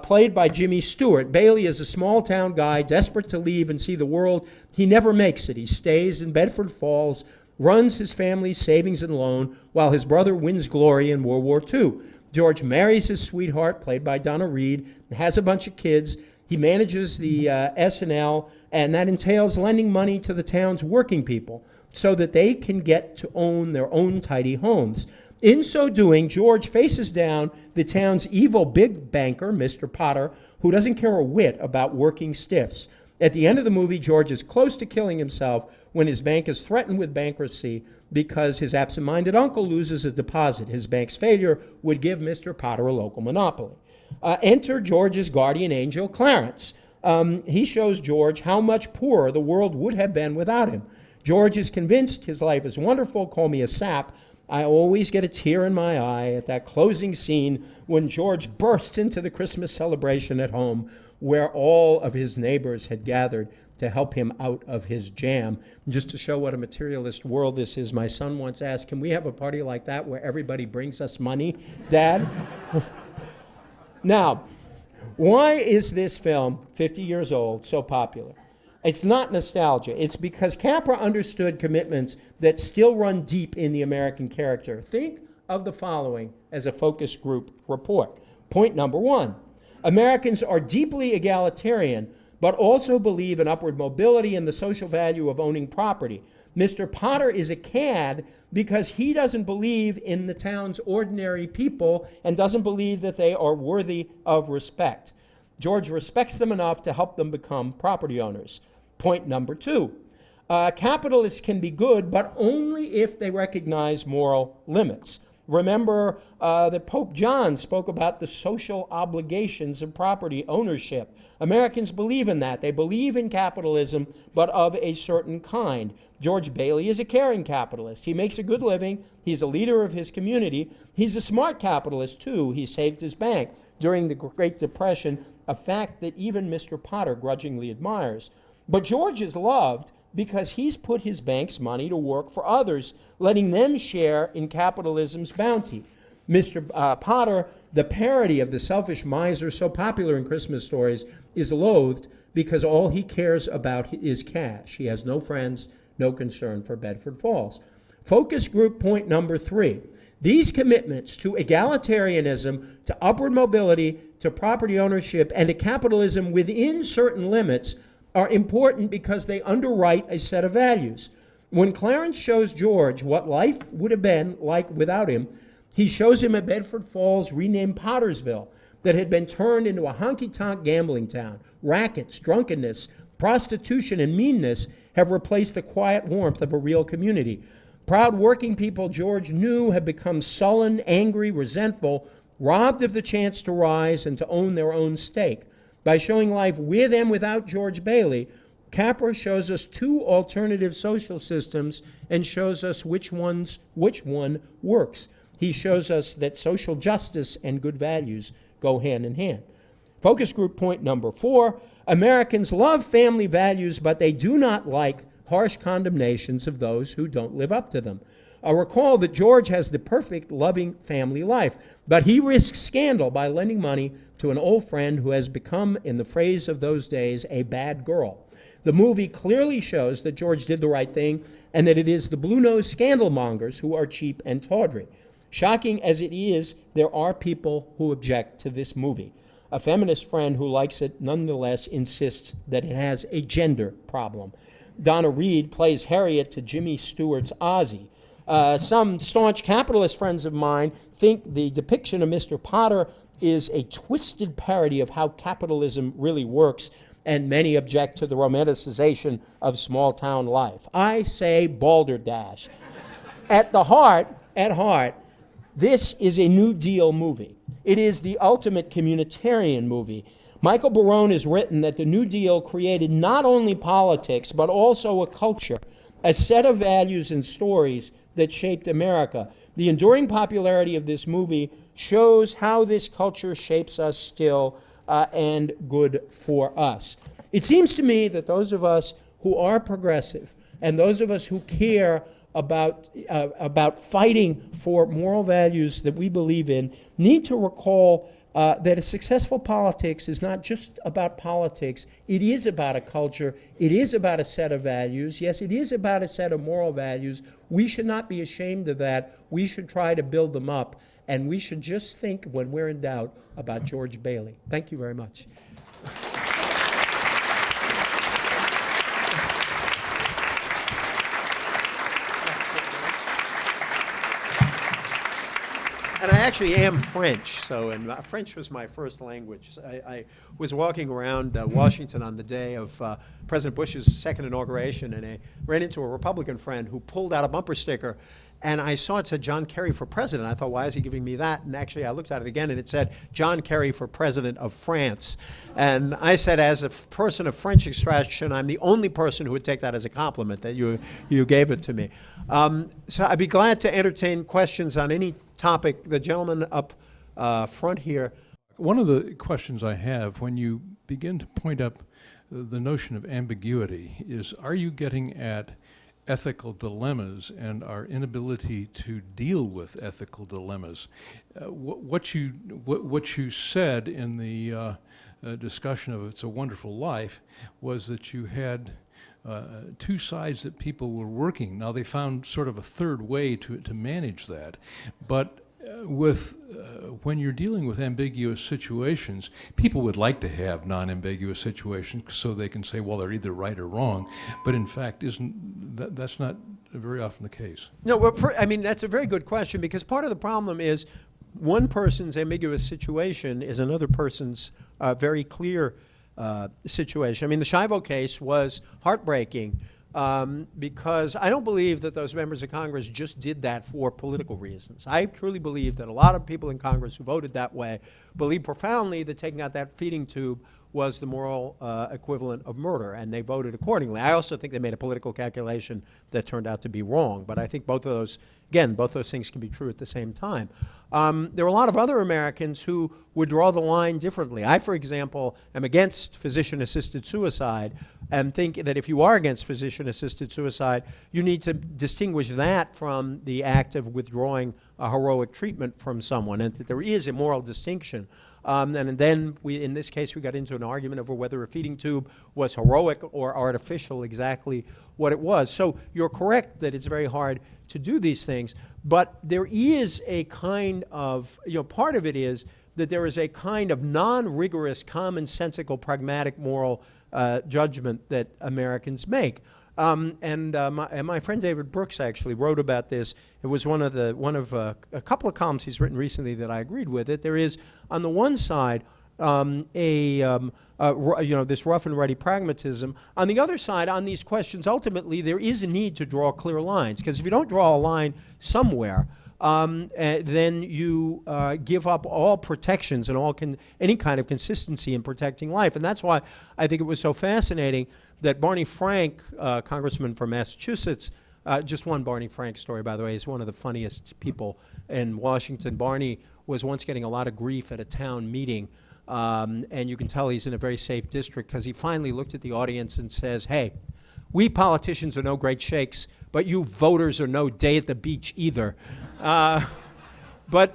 S3: played by Jimmy Stewart. Bailey is a small-town guy desperate to leave and see the world. He never makes it. He stays in Bedford Falls, runs his family's savings and loan, while his brother wins glory in World War II. George marries his sweetheart, played by Donna Reed, and has a bunch of kids. He manages the S&L, and that entails lending money to the town's working people so that they can get to own their own tidy homes. In so doing, George faces down the town's evil big banker, Mr. Potter, who doesn't care a whit about working stiffs. At the end of the movie, George is close to killing himself when his bank is threatened with bankruptcy because his absent-minded uncle loses a deposit. His bank's failure would give Mr. Potter a local monopoly. Enter George's guardian angel, Clarence. He shows George how much poorer the world would have been without him. George is convinced his life is wonderful. Call me a sap. I always get a tear in my eye at that closing scene when George bursts into the Christmas celebration at home where all of his neighbors had gathered to help him out of his jam. And just to show what a materialist world this is, my son once asked, can we have a party like that where everybody brings us money, Dad? Now, why is this film, 50 years old, so popular? It's not nostalgia. It's because Capra understood commitments that still run deep in the American character. Think of the following as a focus group report. Point number 1, Americans are deeply egalitarian, but also believe in upward mobility and the social value of owning property. Mr. Potter is a cad because he doesn't believe in the town's ordinary people and doesn't believe that they are worthy of respect. George respects them enough to help them become property owners. Point number 2, capitalists can be good, but only if they recognize moral limits. Remember that Pope John spoke about the social obligations of property ownership. Americans believe in that. They believe in capitalism, but of a certain kind. George Bailey is a caring capitalist. He makes a good living. He's a leader of his community. He's a smart capitalist, too. He saved his bank during the Great Depression, a fact that even Mr. Potter grudgingly admires. But George is loved because he's put his bank's money to work for others, letting them share in capitalism's bounty. Mr. Potter, the parody of the selfish miser so popular in Christmas stories, is loathed because all he cares about is cash. He has no friends, no concern for Bedford Falls. Focus group point number 3. These commitments to egalitarianism, to upward mobility, to property ownership, and to capitalism within certain limits are important because they underwrite a set of values. When Clarence shows George what life would have been like without him, he shows him a Bedford Falls renamed Pottersville that had been turned into a honky-tonk gambling town. Rackets, drunkenness, prostitution, and meanness have replaced the quiet warmth of a real community. Proud working people George knew have become sullen, angry, resentful, robbed of the chance to rise and to own their own stake. By showing life with and without George Bailey, Capra shows us 2 alternative social systems and shows us which one works. He shows us that social justice and good values go hand in hand. Focus group point number 4, Americans love family values, but they do not like harsh condemnations of those who don't live up to them. Recall that George has the perfect, loving family life, but he risks scandal by lending money to an old friend who has become, in the phrase of those days, a bad girl. The movie clearly shows that George did the right thing and that it is the blue-nosed scandalmongers who are cheap and tawdry. Shocking as it is, there are people who object to this movie. A feminist friend who likes it nonetheless insists that it has a gender problem. Donna Reed plays Harriet to Jimmy Stewart's Ozzie. Some staunch capitalist friends of mine think the depiction of Mr. Potter is a twisted parody of how capitalism really works, and many object to the romanticization of small-town life. I say balderdash. At heart, this is a New Deal movie. It is the ultimate communitarian movie. Michael Barone has written that the New Deal created not only politics, but also a culture, a set of values and stories that shaped America. The enduring popularity of this movie shows how this culture shapes us still, and good for us. It seems to me that those of us who are progressive and those of us who care about fighting for moral values that we believe in need to recall that a successful politics is not just about politics. It is about a culture. It is about a set of values. Yes, it is about a set of moral values. We should not be ashamed of that. We should try to build them up. And we should just think, when we're in doubt, about George Bailey. Thank you very much.
S2: And I actually am French, and French was my first language. I was walking around Washington on the day of President Bush's second inauguration, and I ran into a Republican friend who pulled out a bumper sticker, and I saw it said John Kerry for president. I thought, why is he giving me that? And actually, I looked at it again, and it said John Kerry for president of France. And I said, as a person of French extraction, I'm the only person who would take that as a compliment that you gave it to me. So I'd be glad to entertain questions on any topic. The gentleman up front here.
S4: One of the questions I have when you begin to point up the notion of ambiguity is, are you getting at ethical dilemmas and our inability to deal with ethical dilemmas? What you said in the discussion of It's a Wonderful Life was that you had two sides that people were working. Now they found sort of a third way to manage that, but when you're dealing with ambiguous situations, people would like to have non-ambiguous situations so they can say, well, they're either right or wrong, but in fact, that's not very often the case.
S2: No, well, that's a very good question, because part of the problem is one person's ambiguous situation is another person's very clear situation. I mean, the Shivo case was heartbreaking because I don't believe that those members of Congress just did that for political reasons. I truly believe that a lot of people in Congress who voted that way believe profoundly that taking out that feeding tube was the moral equivalent of murder, and they voted accordingly. I also think they made a political calculation that turned out to be wrong, but I think both of those things can be true at the same time. There are a lot of other Americans who would draw the line differently. I, for example, am against physician-assisted suicide and think that if you are against physician-assisted suicide, you need to distinguish that from the act of withdrawing a heroic treatment from someone, and that there is a moral distinction. And then in this case, we got into an argument over whether a feeding tube was heroic or artificial, exactly what it was. So you're correct that it's very hard to do these things, but there is a kind of, part of it is that there is a kind of non-rigorous, commonsensical, pragmatic moral judgment that Americans make. And my friend David Brooks actually wrote about this. It was one of a couple of columns he's written recently that I agreed with. That there is, on the one side, this rough and ready pragmatism. On the other side, on these questions, ultimately there is a need to draw clear lines, because if you don't draw a line somewhere, then you give up all protections and any kind of consistency in protecting life. And that's why I think it was so fascinating that Barney Frank, congressman from Massachusetts, just one Barney Frank story, by the way. He's one of the funniest people in Washington. Barney was once getting a lot of grief at a town meeting, and you can tell he's in a very safe district, because he finally looked at the audience and says, "Hey, we politicians are no great shakes, but you voters are no day at the beach either." But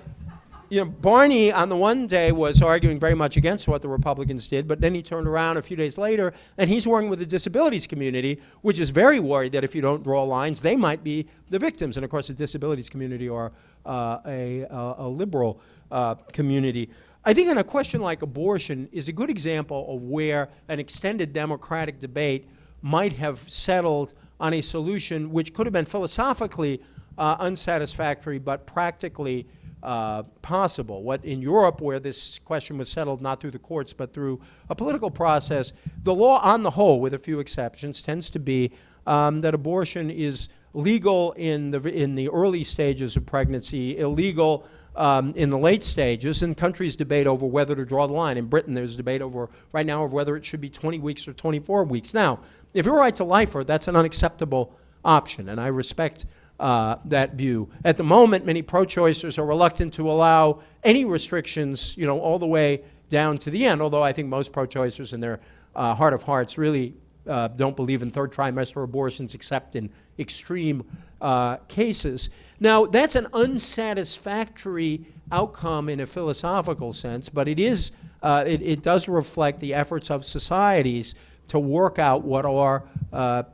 S2: Barney on the one day was arguing very much against what the Republicans did, but then he turned around a few days later and he's working with the disabilities community, which is very worried that if you don't draw lines, they might be the victims. And of course, the disabilities community are a liberal community. I think on a question like abortion is a good example of where an extended democratic debate might have settled on a solution which could have been philosophically unsatisfactory but practically possible. What in Europe, where this question was settled not through the courts but through a political process, the law on the whole, with a few exceptions, tends to be that abortion is legal in the early stages of pregnancy, illegal in the late stages, and countries debate over whether to draw the line. In Britain, there's a debate right now over whether it should be 20 weeks or 24 weeks. Now, if you're right to lifer, that's an unacceptable option, and I respect that view. At the moment, many pro-choicers are reluctant to allow any restrictions, all the way down to the end, although I think most pro-choicers in their heart of hearts really don't believe in third trimester abortions except in extreme cases. Now, that's an unsatisfactory outcome in a philosophical sense, but it does reflect the efforts of societies to work out what are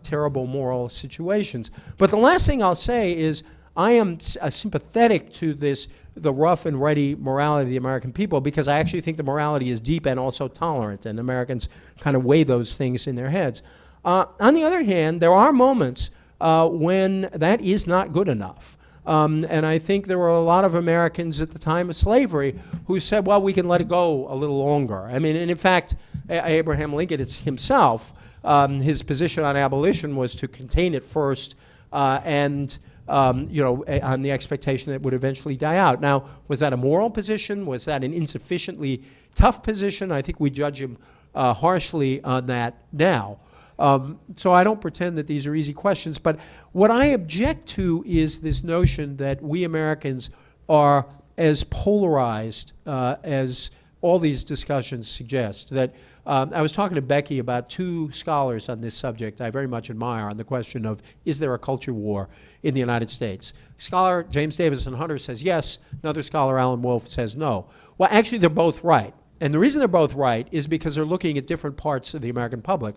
S2: terrible moral situations. But the last thing I'll say is I am sympathetic to the rough and ready morality of the American people, because I actually think the morality is deep and also tolerant, and Americans kind of weigh those things in their heads. On the other hand, there are moments when that is not good enough.
S3: And I think there were a lot of Americans at the time of slavery who said, well, we can let it go a little longer. I mean, and in fact, Abraham Lincoln himself, his position on abolition was to contain it first and on the expectation that it would eventually die out. Now, was that a moral position? Was that an insufficiently tough position? I think we judge him harshly on that now. So I don't pretend that these are easy questions, but what I object to is this notion that we Americans are as polarized as all these discussions suggest. That I was talking to Becky about two scholars on this subject I very much admire on the question of, is there a culture war in the United States? Scholar James Davison Hunter says yes. Another scholar, Alan Wolf, says no. Well, actually, they're both right. And the reason they're both right is because they're looking at different parts of the American public.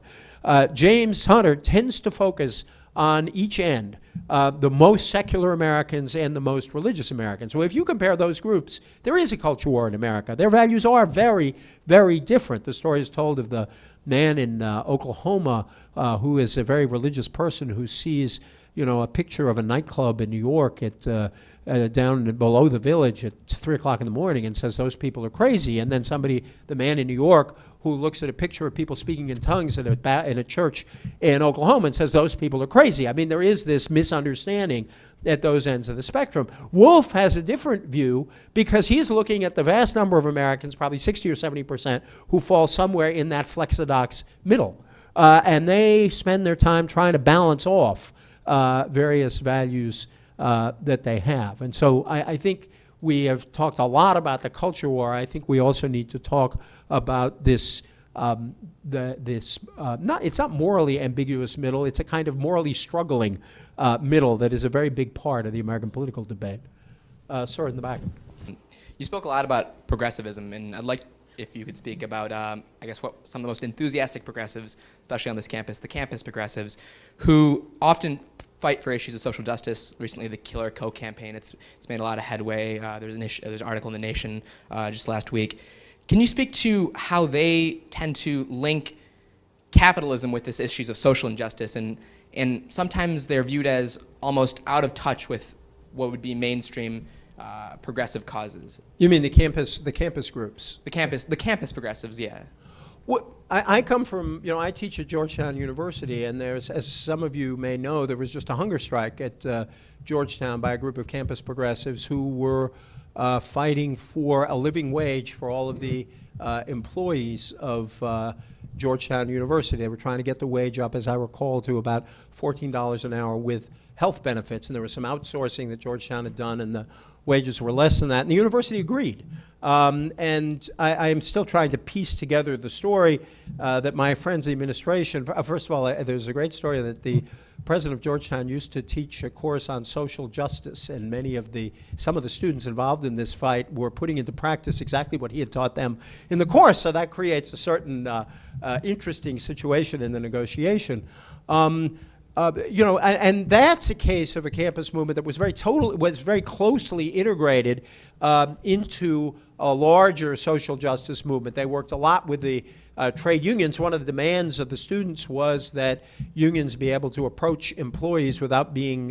S3: James Hunter tends to focus on each end, the most secular Americans and the most religious Americans. So if you compare those groups, there is a culture war in America. Their values are very, very different. The story is told of the man in Oklahoma who is a very religious person who sees, a picture of a nightclub in New York at down below the village at 3 o'clock in the morning and says those people are crazy. And then the man in New York, who looks at a picture of people speaking in tongues in a church in Oklahoma and says those people are crazy. I mean, there is this misunderstanding at those ends of the spectrum. Wolf has a different view because he's looking at the vast number of Americans, probably 60 or 70%, who fall somewhere in that flexodox middle. And they spend their time trying to balance off various values that they have. And so I think we have talked a lot about the culture war. I think we also need to talk about this, it's not morally ambiguous middle, it's a kind of morally struggling middle that is a very big part of the American political debate. Sir, in the back.
S5: You spoke a lot about progressivism, and I'd like if you could speak about, I guess, what some of the most enthusiastic progressives, especially on this campus, the campus progressives, who often fight for issues of social justice. Recently, the Killer Coke campaign, it's made a lot of headway. There's an article in The Nation just last week. Can you speak to how they tend to link capitalism with these issues of social injustice, and sometimes they're viewed as almost out of touch with what would be mainstream progressive causes?
S3: You mean the campus groups?
S5: The campus progressives, yeah.
S3: Well, I come from, I teach at Georgetown University, and there's, as some of you may know, there was just a hunger strike at Georgetown by a group of campus progressives who were fighting for a living wage for all of the employees of Georgetown University. They were trying to get the wage up, as I recall, to about $14 an hour with health benefits, and there was some outsourcing that Georgetown had done, and the wages were less than that, and the university agreed. And I am still trying to piece together the story that my friends in the administration, first of all, there's a great story that the president of Georgetown used to teach a course on social justice, and some of the students involved in this fight were putting into practice exactly what he had taught them in the course, so that creates a certain interesting situation in the negotiation. And that's a case of a campus movement that was very closely integrated into a larger social justice movement. They worked a lot with the trade unions. One of the demands of the students was that unions be able to approach employees without being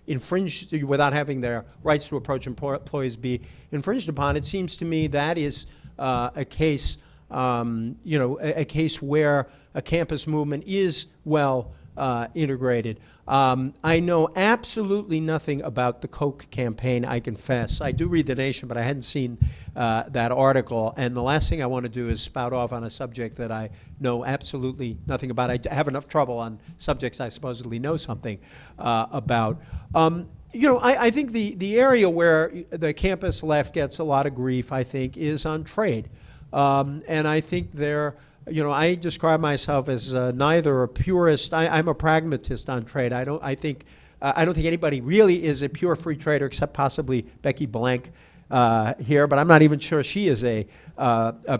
S3: infringed, without having their rights to approach employees be infringed upon. It seems to me that is a case, a case where a campus movement is well integrated. I know absolutely nothing about the Coke campaign, I confess. I do read The Nation, but I hadn't seen that article. And the last thing I want to do is spout off on a subject that I know absolutely nothing about. I have enough trouble on subjects I supposedly know something about. I think the area where the campus left gets a lot of grief, I think, is on trade. And I think I describe myself as neither a purist. I'm a pragmatist on trade. I don't think anybody really is a pure free trader except possibly Becky Blank here, but I'm not even sure she is a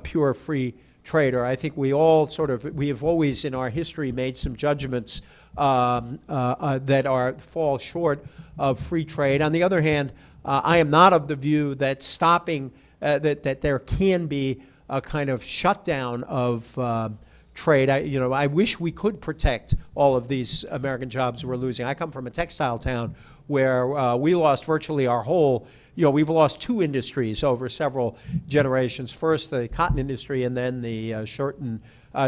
S3: pure free trader. I think we all we have always in our history made some judgments that fall short of free trade. On the other hand, I am not of the view that stopping that there can be a kind of shutdown of trade. I wish we could protect all of these American jobs we're losing. I come from a textile town where we lost virtually our whole, we've lost two industries over several generations. First, the cotton industry, and then the shirt and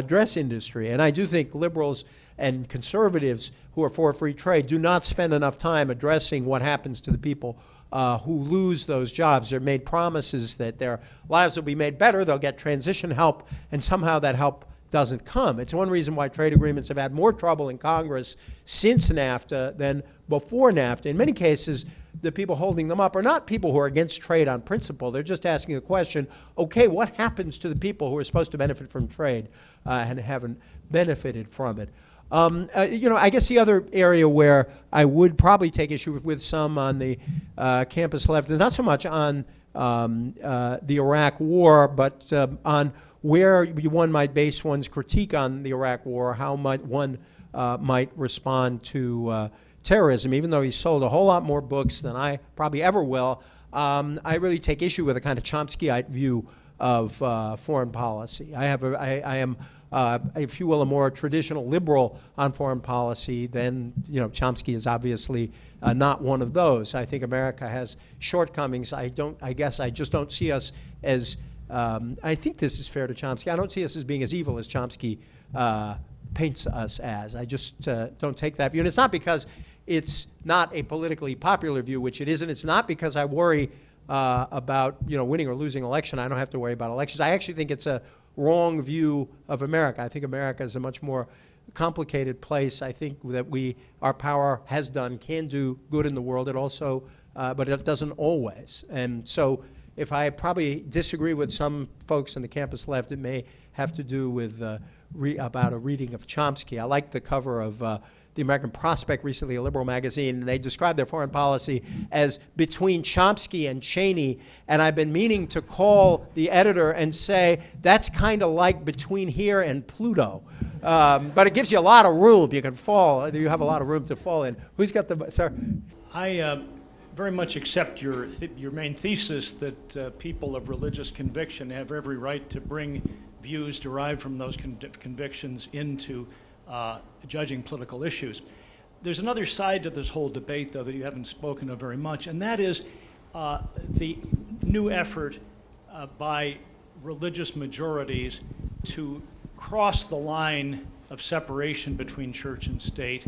S3: dress industry. And I do think liberals and conservatives who are for free trade do not spend enough time addressing what happens to the people who lose those jobs. They're made promises that their lives will be made better, they'll get transition help, and somehow that help doesn't come. It's one reason why trade agreements have had more trouble in Congress since NAFTA than before NAFTA. In many cases, the people holding them up are not people who are against trade on principle. They're just asking the question, okay, what happens to the people who are supposed to benefit from trade and haven't benefited from it? I guess the other area where I would probably take issue with some on the campus left is not so much on the Iraq War, but on where one might base one's critique on the Iraq War, how one might respond to terrorism. Even though he sold a whole lot more books than I probably ever will, I really take issue with a kind of Chomskyite view of foreign policy. I am, if you will, a more traditional liberal on foreign policy than, Chomsky is obviously not one of those. I think America has shortcomings. I guess I just don't see us as, I think this is fair to Chomsky, I don't see us as being as evil as Chomsky paints us as. I just don't take that view. And it's not because it's not a politically popular view, which it isn't. It's not because I worry about winning or losing election. I don't have to worry about elections. I actually think it's a wrong view of America. I think America is a much more complicated place. I think that our power has done, can do good in the world. It also, but it doesn't always. And so if I probably disagree with some folks on the campus left, it may have to do with about a reading of Chomsky. I like the cover of the American Prospect recently, a liberal magazine, and they described their foreign policy as between Chomsky and Cheney, and I've been meaning to call the editor and say, that's kind of like between here and Pluto. But it gives you a lot of room. You can fall. You have a lot of room to fall in. Who's got the, sir?
S6: I very much accept your main thesis that people of religious conviction have every right to bring views derived from those convictions into judging political issues. There's another side to this whole debate, though, that you haven't spoken of very much, and that is the new effort by religious majorities to cross the line of separation between church and state.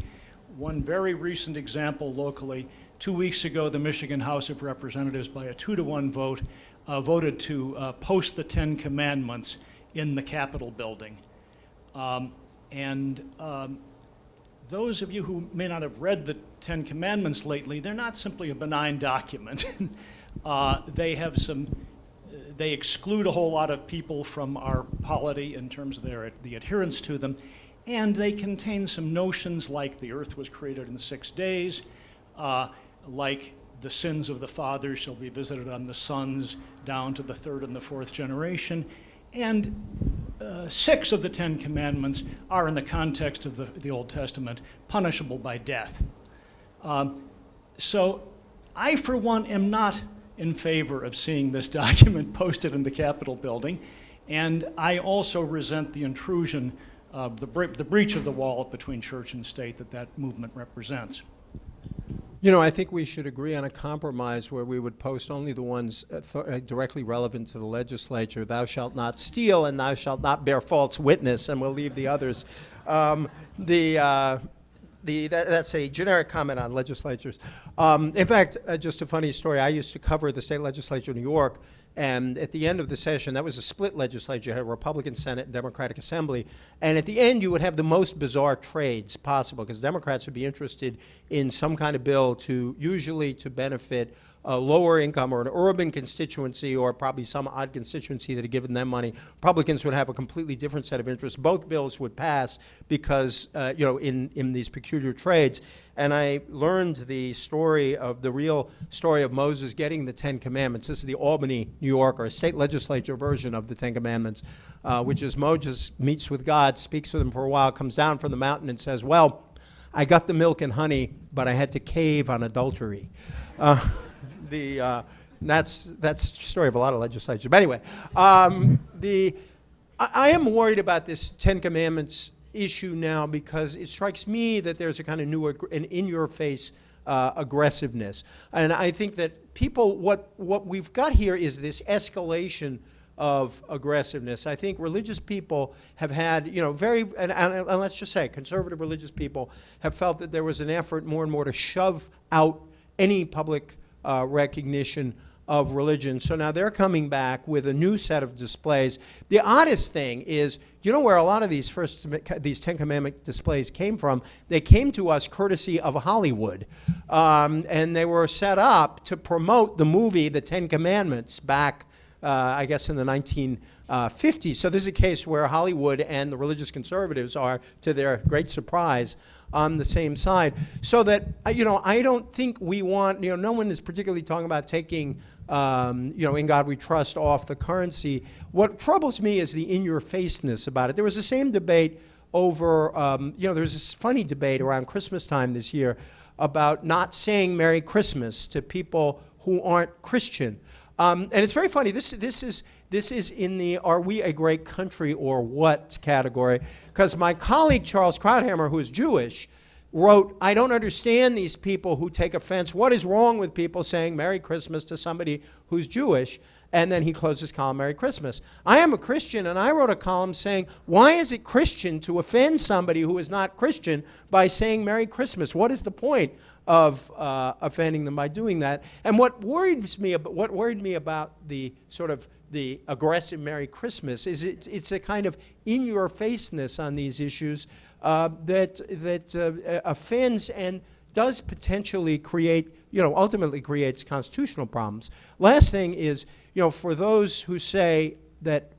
S6: One very recent example locally, 2 weeks ago, the Michigan House of Representatives, by a 2-to-1 vote, voted to post the Ten Commandments in the Capitol building. Those of you who may not have read the Ten Commandments lately, they're not simply a benign document. They exclude a whole lot of people from our polity in terms of the adherence to them, and they contain some notions like the earth was created in 6 days, like the sins of the fathers shall be visited on the sons down to the third and the fourth generation, and 6 of the Ten Commandments are, in the context of the Old Testament, punishable by death. So I, for one, am not in favor of seeing this document posted in the Capitol building, and I also resent the intrusion of the breach of the wall between church and state that movement represents.
S3: I think we should agree on a compromise where we would post only the ones directly relevant to the legislature. Thou shalt not steal and thou shalt not bear false witness, and we'll leave the others. That's a generic comment on legislatures. In fact, just a funny story. I used to cover the state legislature in New York, and at the end of the session, that was a split legislature. You had a Republican Senate and Democratic Assembly. And at the end, you would have the most bizarre trades possible, because Democrats would be interested in some kind of bill usually to benefit a lower income or an urban constituency, or probably some odd constituency that had given them money. Republicans would have a completely different set of interests. Both bills would pass because, in these peculiar trades. And I learned the real story of Moses getting the Ten Commandments. This is the Albany, New York, or state legislature version of the Ten Commandments, which is Moses meets with God, speaks with him for a while, comes down from the mountain and says, well, I got the milk and honey, but I had to cave on adultery. That's the story of a lot of legislatures. But anyway, I am worried about this Ten Commandments issue now because it strikes me that there's a kind of new an in-your-face aggressiveness. And I think that people, what we've got here is this escalation of aggressiveness. I think religious people have had, and let's just say conservative religious people have felt that there was an effort more and more to shove out any public recognition of religion. So now they're coming back with a new set of displays. The oddest thing is, where a lot of these Ten Commandment displays came from? They came to us courtesy of Hollywood. And they were set up to promote the movie The Ten Commandments back, I guess, in the 1950s. So this is a case where Hollywood and the religious conservatives are, to their great surprise, on the same side. So that, I don't think we want, no one is particularly talking about taking, In God We Trust off the currency. What troubles me is the in-your-faceness about it. There was the same debate over, there was this funny debate around Christmas time this year about not saying Merry Christmas to people who aren't Christian. And it's very funny. This is in the "Are we a great country or what?" category, because my colleague Charles Krauthammer, who is Jewish, wrote, "I don't understand these people who take offense. What is wrong with people saying Merry Christmas to somebody who's Jewish?" And then he closed his column, "Merry Christmas." I am a Christian, and I wrote a column saying, why is it Christian to offend somebody who is not Christian by saying Merry Christmas? What is the point of offending them by doing that? And what worried me about the sort of the aggressive Merry Christmas is it's a kind of in-your-faceness on these issues that offends and does potentially create, ultimately creates constitutional problems. Last thing is, for those who say that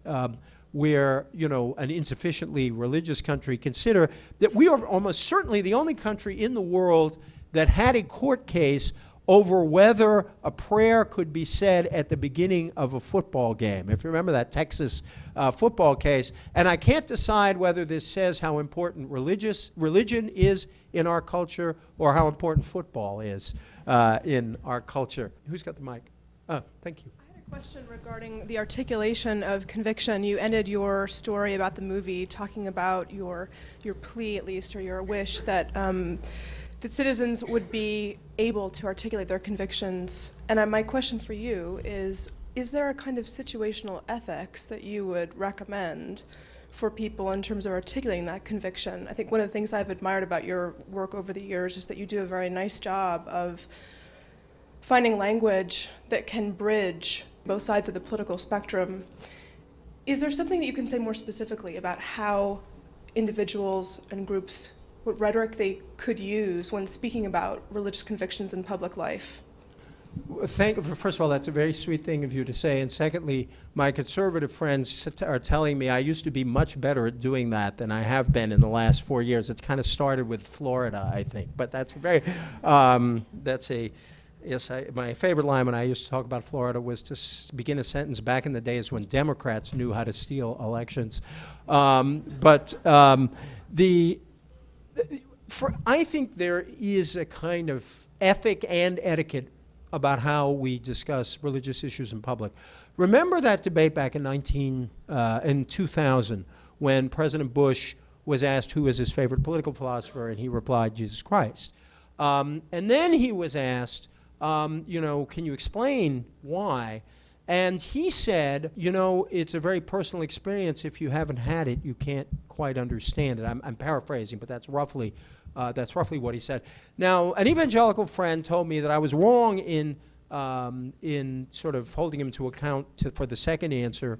S3: we're, an insufficiently religious country, consider that we are almost certainly the only country in the world that had a court case over whether a prayer could be said at the beginning of a football game. If you remember that Texas football case. And I can't decide whether this says how important religion is in our culture or how important football is in our culture. Who's got the mic? Thank you.
S7: I had a question regarding the articulation of conviction. You ended your story about the movie talking about your plea, at least, or your wish that that citizens would be able to articulate their convictions. And my question for you is there a kind of situational ethics that you would recommend for people in terms of articulating that conviction? I think one of the things I've admired about your work over the years is that you do a very nice job of finding language that can bridge both sides of the political spectrum. Is there something that you can say more specifically about how individuals and groups, what rhetoric they could use when speaking about religious convictions in public life?
S3: First of all, that's a very sweet thing of you to say. And secondly, my conservative friends are telling me I used to be much better at doing that than I have been in the last 4 years. It's kind of started with Florida, I think. But that's my favorite line when I used to talk about Florida was to begin a sentence back in the days when Democrats knew how to steal elections. I think there is a kind of ethic and etiquette about how we discuss religious issues in public. Remember that debate back in 2000 when President Bush was asked who is his favorite political philosopher, and he replied, Jesus Christ. And then he was asked, can you explain why? And he said, it's a very personal experience. If you haven't had it, you can't quite understand it. I'm paraphrasing, but that's roughly what he said. Now, an evangelical friend told me that I was wrong in sort of holding him to account for the second answer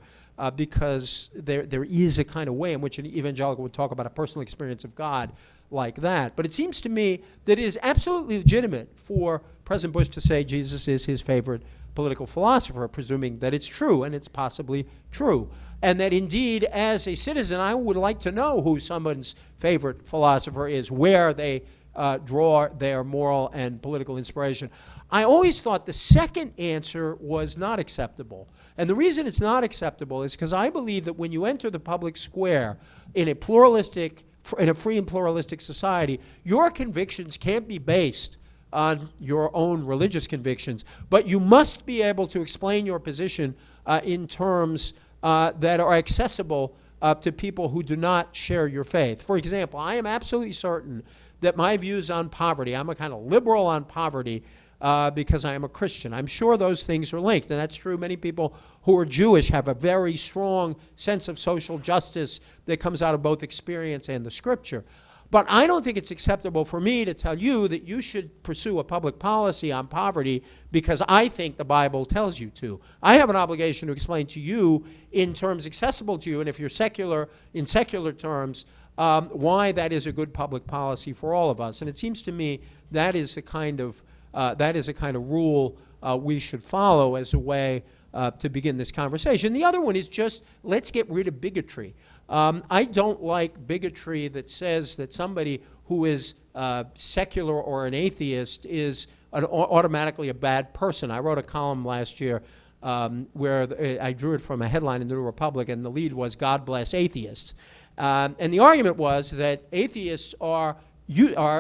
S3: because there is a kind of way in which an evangelical would talk about a personal experience of God like that. But it seems to me that it is absolutely legitimate for President Bush to say Jesus is his favorite political philosopher, presuming that it's true, and it's possibly true. And that indeed, as a citizen, I would like to know who someone's favorite philosopher is, where they draw their moral and political inspiration. I always thought the second answer was not acceptable. And the reason it's not acceptable is because I believe that when you enter the public square in a free and pluralistic society, your convictions can't be based on your own religious convictions, but you must be able to explain your position in terms that are accessible to people who do not share your faith. For example, I am absolutely certain that my views on poverty, I'm a kind of liberal on poverty because I am a Christian. I'm sure those things are linked, and that's true. Many people who are Jewish have a very strong sense of social justice that comes out of both experience and the Scripture. But I don't think it's acceptable for me to tell you that you should pursue a public policy on poverty because I think the Bible tells you to. I have an obligation to explain to you in terms accessible to you, and if you're secular, in secular terms, why that is a good public policy for all of us. And it seems to me that is the kind of rule we should follow as a way to begin this conversation. The other one is just let's get rid of bigotry. I don't like bigotry that says that somebody who is secular or an atheist is automatically a bad person. I wrote a column last year where I drew it from a headline in the New Republic, and the lead was "God Bless Atheists." And the argument was that atheists are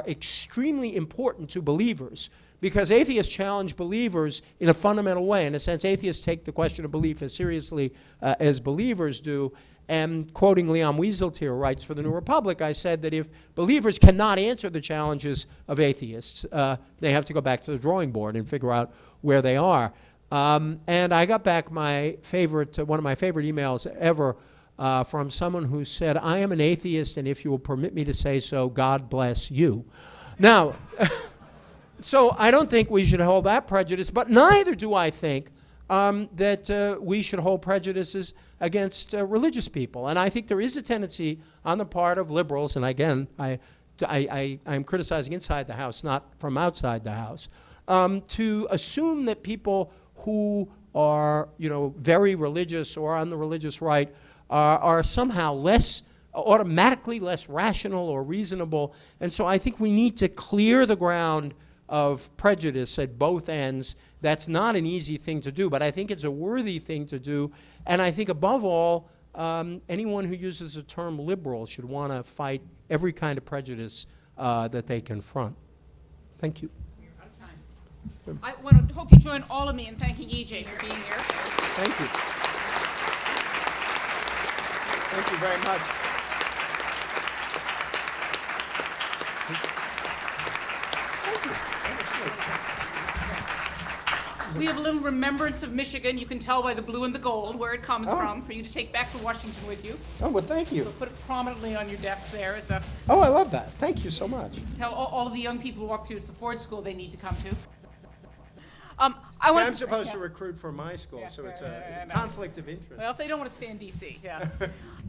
S3: extremely important to believers because atheists challenge believers in a fundamental way. In a sense, atheists take the question of belief as seriously as believers do. And quoting Leon Wieseltier writes for the New Republic, I said that if believers cannot answer the challenges of atheists, they have to go back to the drawing board and figure out where they are. And I got back one of my favorite emails ever from someone who said, I am an atheist, and if you will permit me to say so, God bless you. Now, so I don't think we should hold that prejudice, but neither do I think that we should hold prejudices against religious people. And I think there is a tendency on the part of liberals, and again, I'm criticizing inside the House, not from outside the House, to assume that people who are, very religious or on the religious right are somehow automatically less rational or reasonable. And so I think we need to clear the ground of prejudice at both ends. That's not an easy thing to do, but I think it's a worthy thing to do. And I think above all, anyone who uses the term liberal should want to fight every kind of prejudice that they confront. Thank you.
S1: We're out of time. I want to hope you join all of me in thanking EJ for being here.
S3: Thank you. Thank you very much.
S1: We have a little remembrance of Michigan. You can tell by the blue and the gold where it comes from for you to take back to Washington with you.
S3: Oh, well, thank you.
S1: So put it prominently on your desk there as a...
S3: Oh, I love that. Thank you so much.
S1: Tell all of the young people who walk through, it's the Ford School they need to come to.
S2: I'm supposed to recruit for my school, so it's a conflict of interest.
S1: Well, if they don't want to stay in D.C., yeah.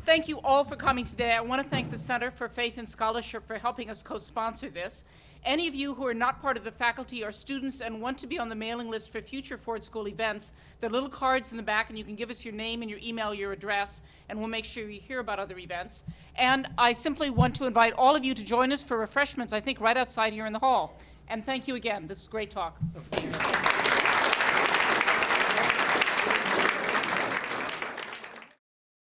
S1: Thank you all for coming today. I want to thank the Center for Faith and Scholarship for helping us co-sponsor this. Any of you who are not part of the faculty or students and want to be on the mailing list for future Ford School events, there are little cards in the back, and you can give us your name and your email, your address, and we'll make sure you hear about other events. And I simply want to invite all of you to join us for refreshments, I think, right outside here in the hall. And thank you again. This is a great talk.